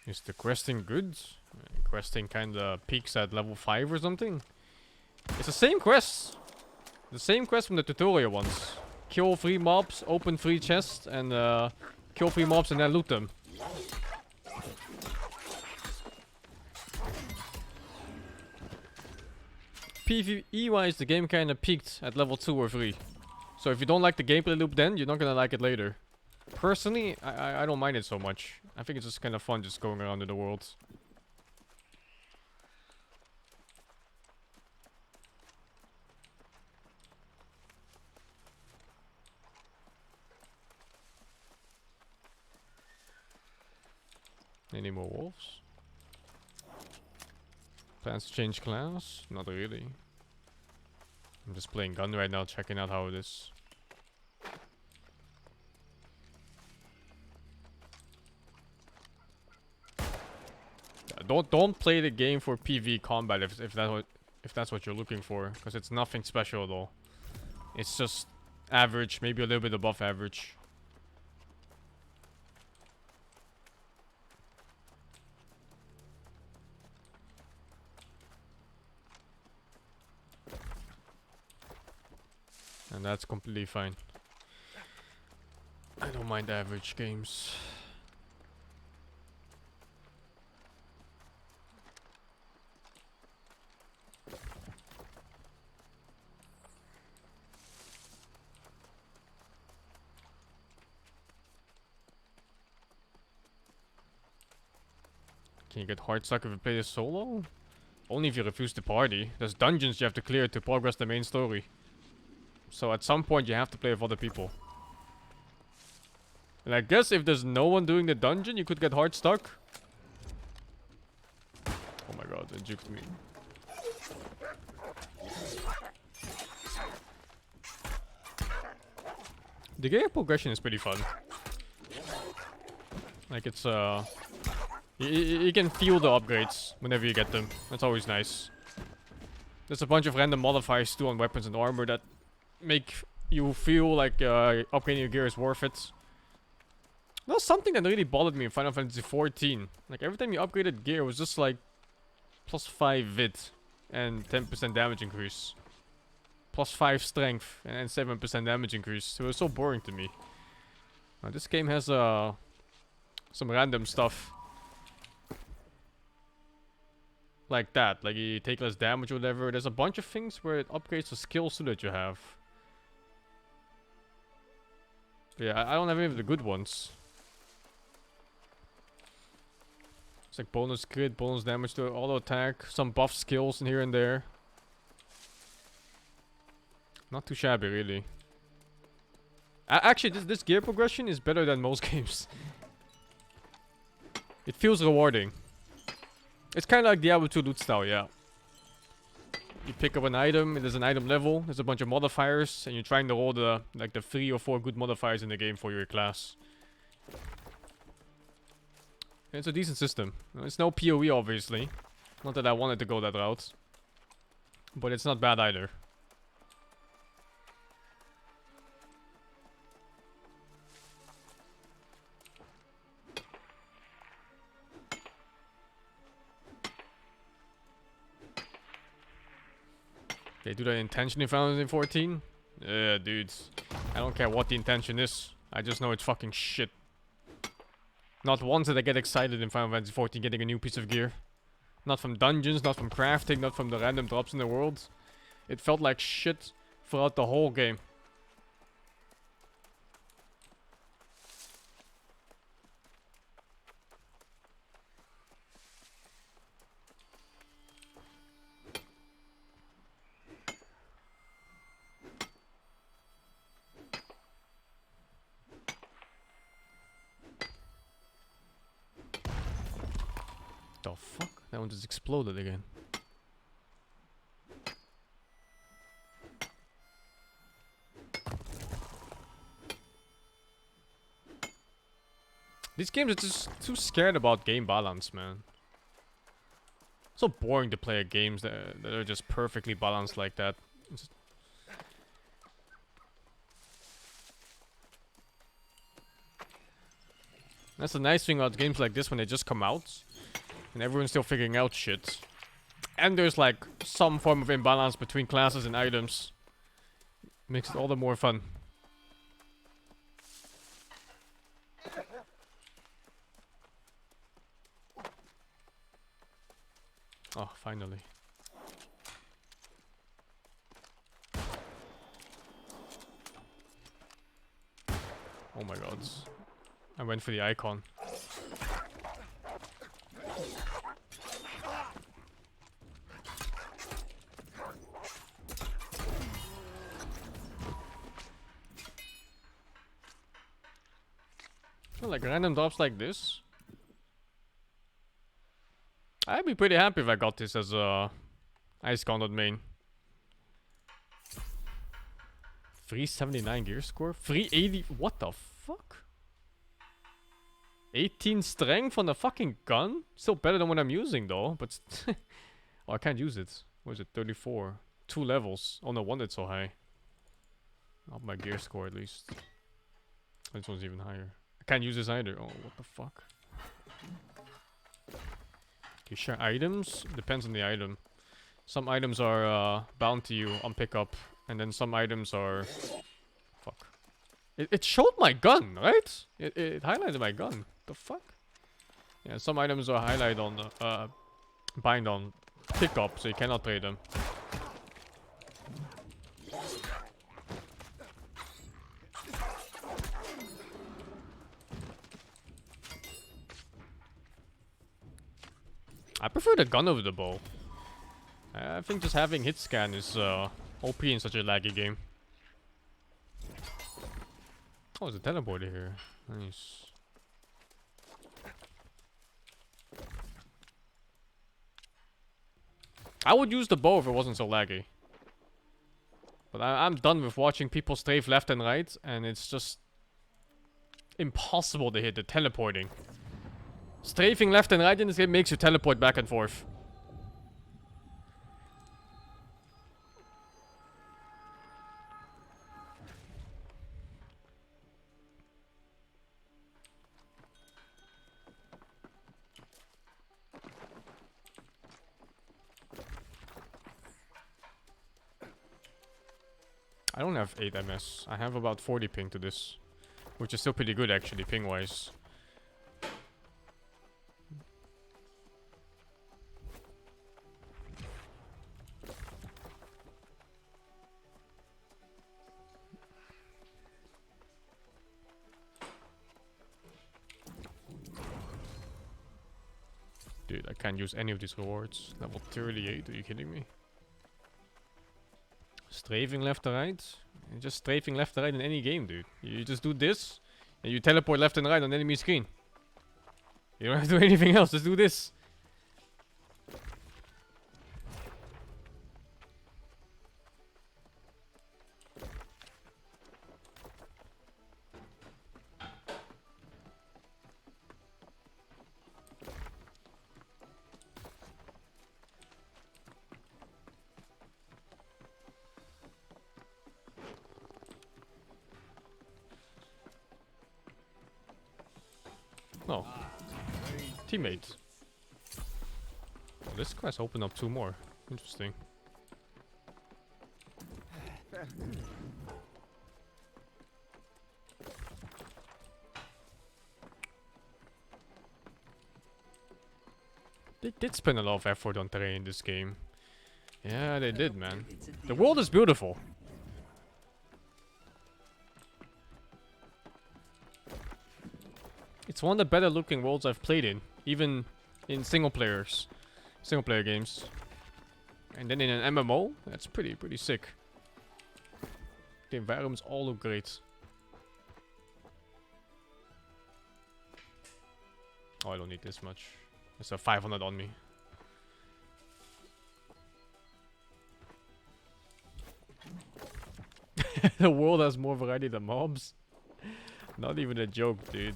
Is the questing good? Questing kinda peaks at level 5 or something? It's the same quest! The same quest from the tutorial ones. kill 3 mobs, open 3 chests, and kill 3 mobs and then loot them. PvE-wise, the game kinda peaked at level 2 or 3. So if you don't like the gameplay loop then, you're not gonna like it later. Personally, I don't mind it so much. I think it's just kinda fun just going around in the world. Any more wolves? Plans to change class? Not really. I'm just playing gun right now, checking out how it is. Don't play the game for PvE combat if that's what you're looking for, because it's nothing special at all. It's just average, maybe a little bit above average. And that's completely fine. I don't mind average games. Can you get hard stuck if you play this solo? Only if you refuse to party. There's dungeons you have to clear to progress the main story. So at some point you have to play with other people. And I guess if there's no one doing the dungeon, you could get hard stuck. Oh my god, it juked me. The game progression is pretty fun. Like it's you can feel the upgrades whenever you get them. That's always nice. There's a bunch of random modifiers too on weapons and armor that make you feel like upgrading your gear is worth it. That was something that really bothered me in Final Fantasy XIV. Like every time you upgraded gear, it was just like plus 5 vit and 10% damage increase. Plus 5 strength and 7% damage increase. So it was so boring to me. Now this game has some random stuff. Like that, like you take less damage or whatever. There's a bunch of things where it upgrades the skills too that you have. But yeah, I don't have any of the good ones. It's like bonus crit, bonus damage to auto attack, some buff skills in here and there. Not too shabby, really. Actually, this gear progression is better than most games. It feels rewarding. It's kind of like Diablo 2 loot style, yeah. You pick up an item, there's an item level, there's a bunch of modifiers, and you're trying to roll the 3 or 4 good modifiers in the game for your class. And it's a decent system. It's no PoE, obviously. Not that I wanted to go that route. But it's not bad either. They do that intention in Final Fantasy 14? Yeah, dudes. I don't care what the intention is. I just know it's fucking shit. Not once did I get excited in Final Fantasy 14 getting a new piece of gear. Not from dungeons, not from crafting, not from the random drops in the world. It felt like shit throughout the whole game. The fuck? That one just exploded again. These games are just too scared about game balance, man. So boring to play games that are just perfectly balanced like that. That's the nice thing about games like this when they just come out. And everyone's still figuring out shit. And there's like some form of imbalance between classes and items. Makes it all the more fun. Oh, finally. Oh my god. I went for the icon. Like random drops like this. I'd be pretty happy if I got this as a ice conduit main. 379 gear score? 380? What the fuck? 18 strength on the fucking gun? Still better than what I'm using though, but... oh, I can't use it. What is it? 34. 2 levels. Oh no wonder it's so high. Up my gear score at least. This one's even higher. I can't use this either. Oh, what the fuck? Okay, share items. Depends on the item. Some items are bound to you on pickup, and then some items are... Fuck. It showed my gun, right? It highlighted my gun. The fuck? Yeah, some items are highlighted on the... bind on pickup, so you cannot trade them. I prefer the gun over the bow. I think just having hit scan is OP in such a laggy game. Oh, there's a teleporter here. Nice. I would use the bow if it wasn't so laggy. But I'm done with watching people strafe left and right, and it's just impossible to hit the teleporting. Strafing left and right in this game makes you teleport back and forth. I don't have 8 MS. I have about 40 ping to this. Which is still pretty good actually, ping-wise. Dude, I can't use any of these rewards. Level 38, are you kidding me? Strafing left or right? You're just strafing left or right in any game, dude. You just do this, and you teleport left and right on the enemy screen. You don't have to do anything else, just do this. Oh. Teammate. Oh, this quest opened up 2 more. Interesting. They did spend a lot of effort on terrain in this game. Yeah, they did, man. The world is beautiful. It's one of the better looking worlds I've played in, even in single player games. And then in an MMO, that's pretty sick. The environments all look great. Oh, I don't need this much. There's a 500 on me. The world has more variety than mobs. Not even a joke, dude.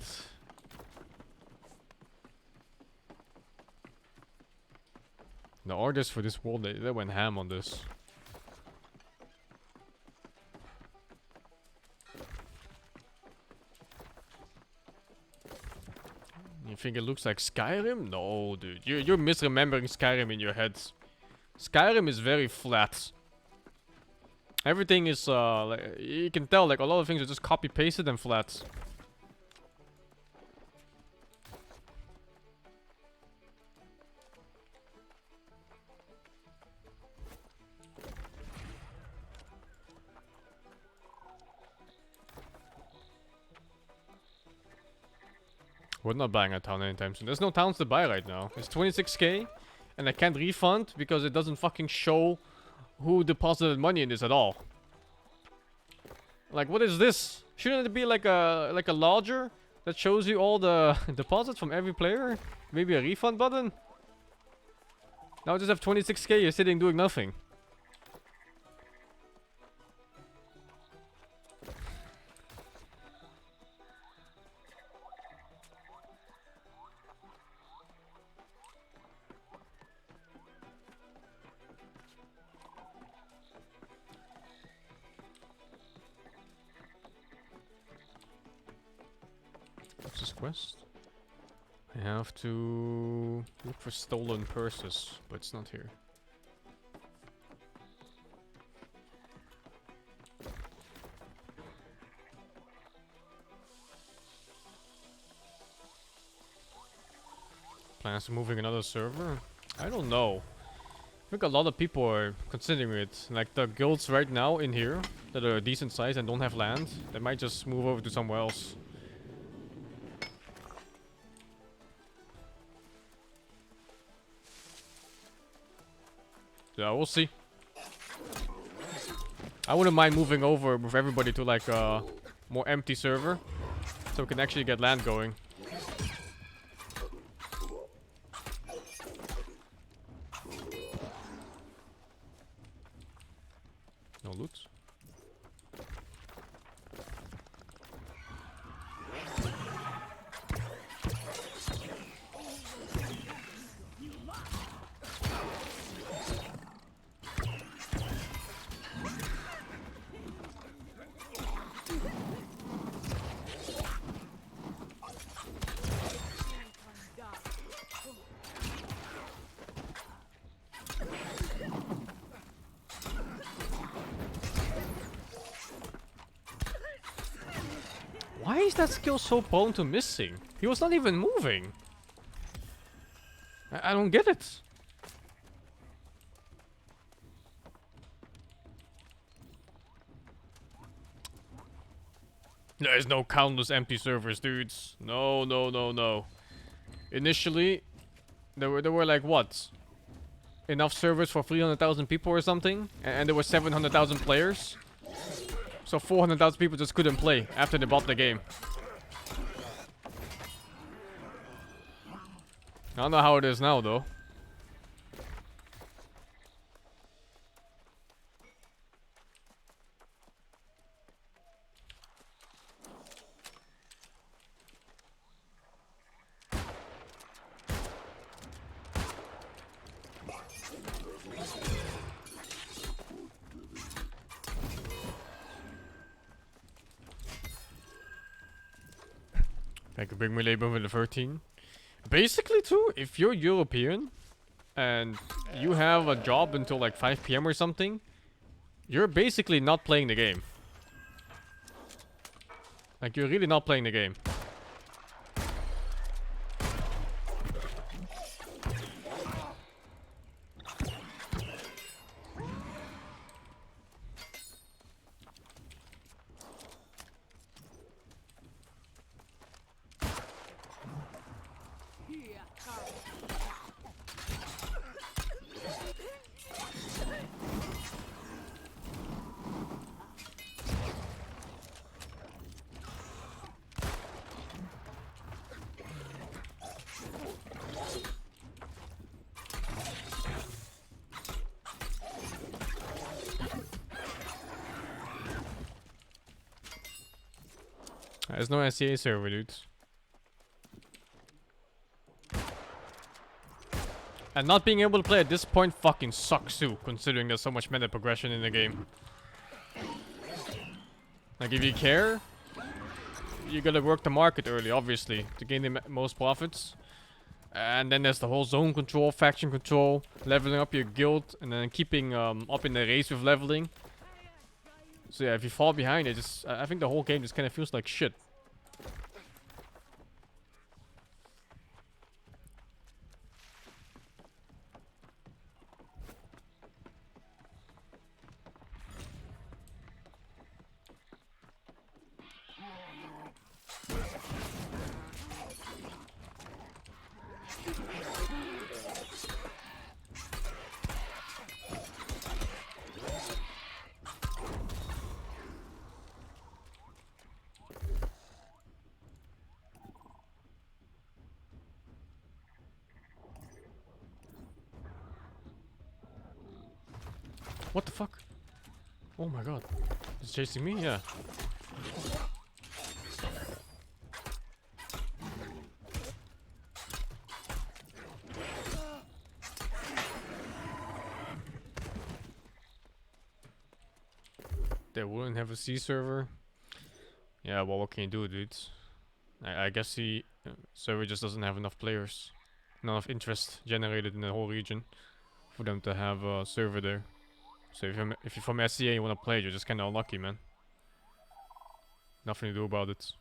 The artists for this world, they went ham on this. You think it looks like Skyrim? No, dude. You're misremembering Skyrim in your head. Skyrim is very flat. Everything is, like, you can tell, like, a lot of things are just copy-pasted and flat. We're not buying a town anytime soon. There's no towns to buy right now. It's 26k, and I can't refund because it doesn't fucking show who deposited money in this at all. Like, what is this? Shouldn't it be like a lodger that shows you all the deposits from every player? Maybe a refund button? Now I just have 26k, you're sitting doing nothing. What's this quest? I have to look for stolen purses, but it's not here. Plans to moving another server? I don't know. I think a lot of people are considering it. Like the guilds right now in here that are decent size and don't have land, they might just move over to somewhere else. Yeah, we'll see. I wouldn't mind moving over with everybody to like a more empty server, so we can actually get land going. No loot. Why is that skill so prone to missing? He was not even moving. I don't get it. There's no countless empty servers, dudes. No, no, no, no. Initially, there were like what? Enough servers for 300,000 people or something, and there were 700,000 players. So 400,000 people just couldn't play after they bought the game. I don't know how it is now, though. I could bring my labor with the 13. Basically, too, if you're European and you have a job until like 5 PM or something, you're basically not playing the game. Like, you're really not playing the game. There's no SCA server, dudes. And not being able to play at this point fucking sucks too, considering there's so much meta progression in the game. Like, if you care, you gotta work the market early, obviously, to gain the most profits. And then there's the whole zone control, faction control, leveling up your guild, and then keeping up in the race with leveling. So yeah, if you fall behind, it just I think the whole game just kind of feels like shit. What the fuck? Oh my god. It's chasing me? Yeah. They wouldn't have a C server. Yeah, well, what can you do, dudes? I guess the server just doesn't have enough players. Not enough interest generated in the whole region for them to have a server there. So if you're from SCA and you want to play, you're just kind of unlucky, man. Nothing to do about it.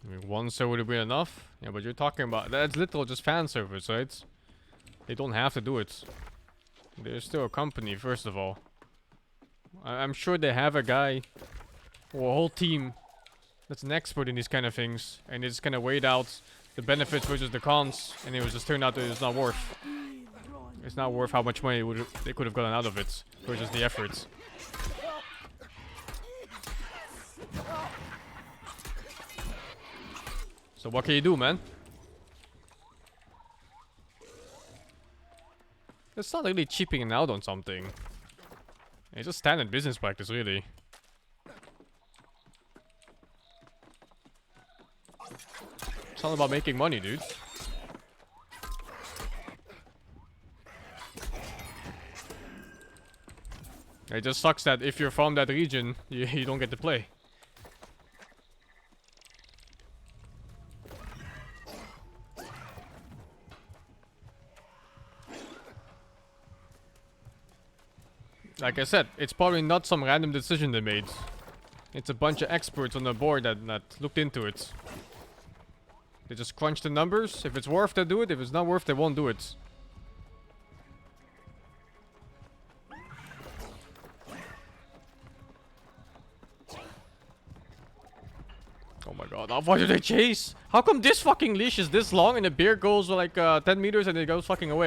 I mean, one server would be enough. Yeah, but you're talking about that's literal just fan servers, right? They don't have to do it. They're still a company, first of all. I'm sure they have a guy or a whole team that's an expert in these kind of things, and they just kind of weighed out the benefits versus the cons, and it was just turned out that it's not worth. It's not worth how much money they could have gotten out of it versus the efforts. So what can you do, man? It's not really cheaping out on something. It's just standard business practice, really. It's all about making money, dude. It just sucks that if you're from that region, you don't get to play. Like I said, it's probably not some random decision they made. It's a bunch of experts on the board that looked into it. They just crunch the numbers. If it's worth, they do it. If it's not worth, they won't do it. Oh my god, how far do they chase? How come this fucking leash is this long and the bear goes like 10 meters and it goes fucking away?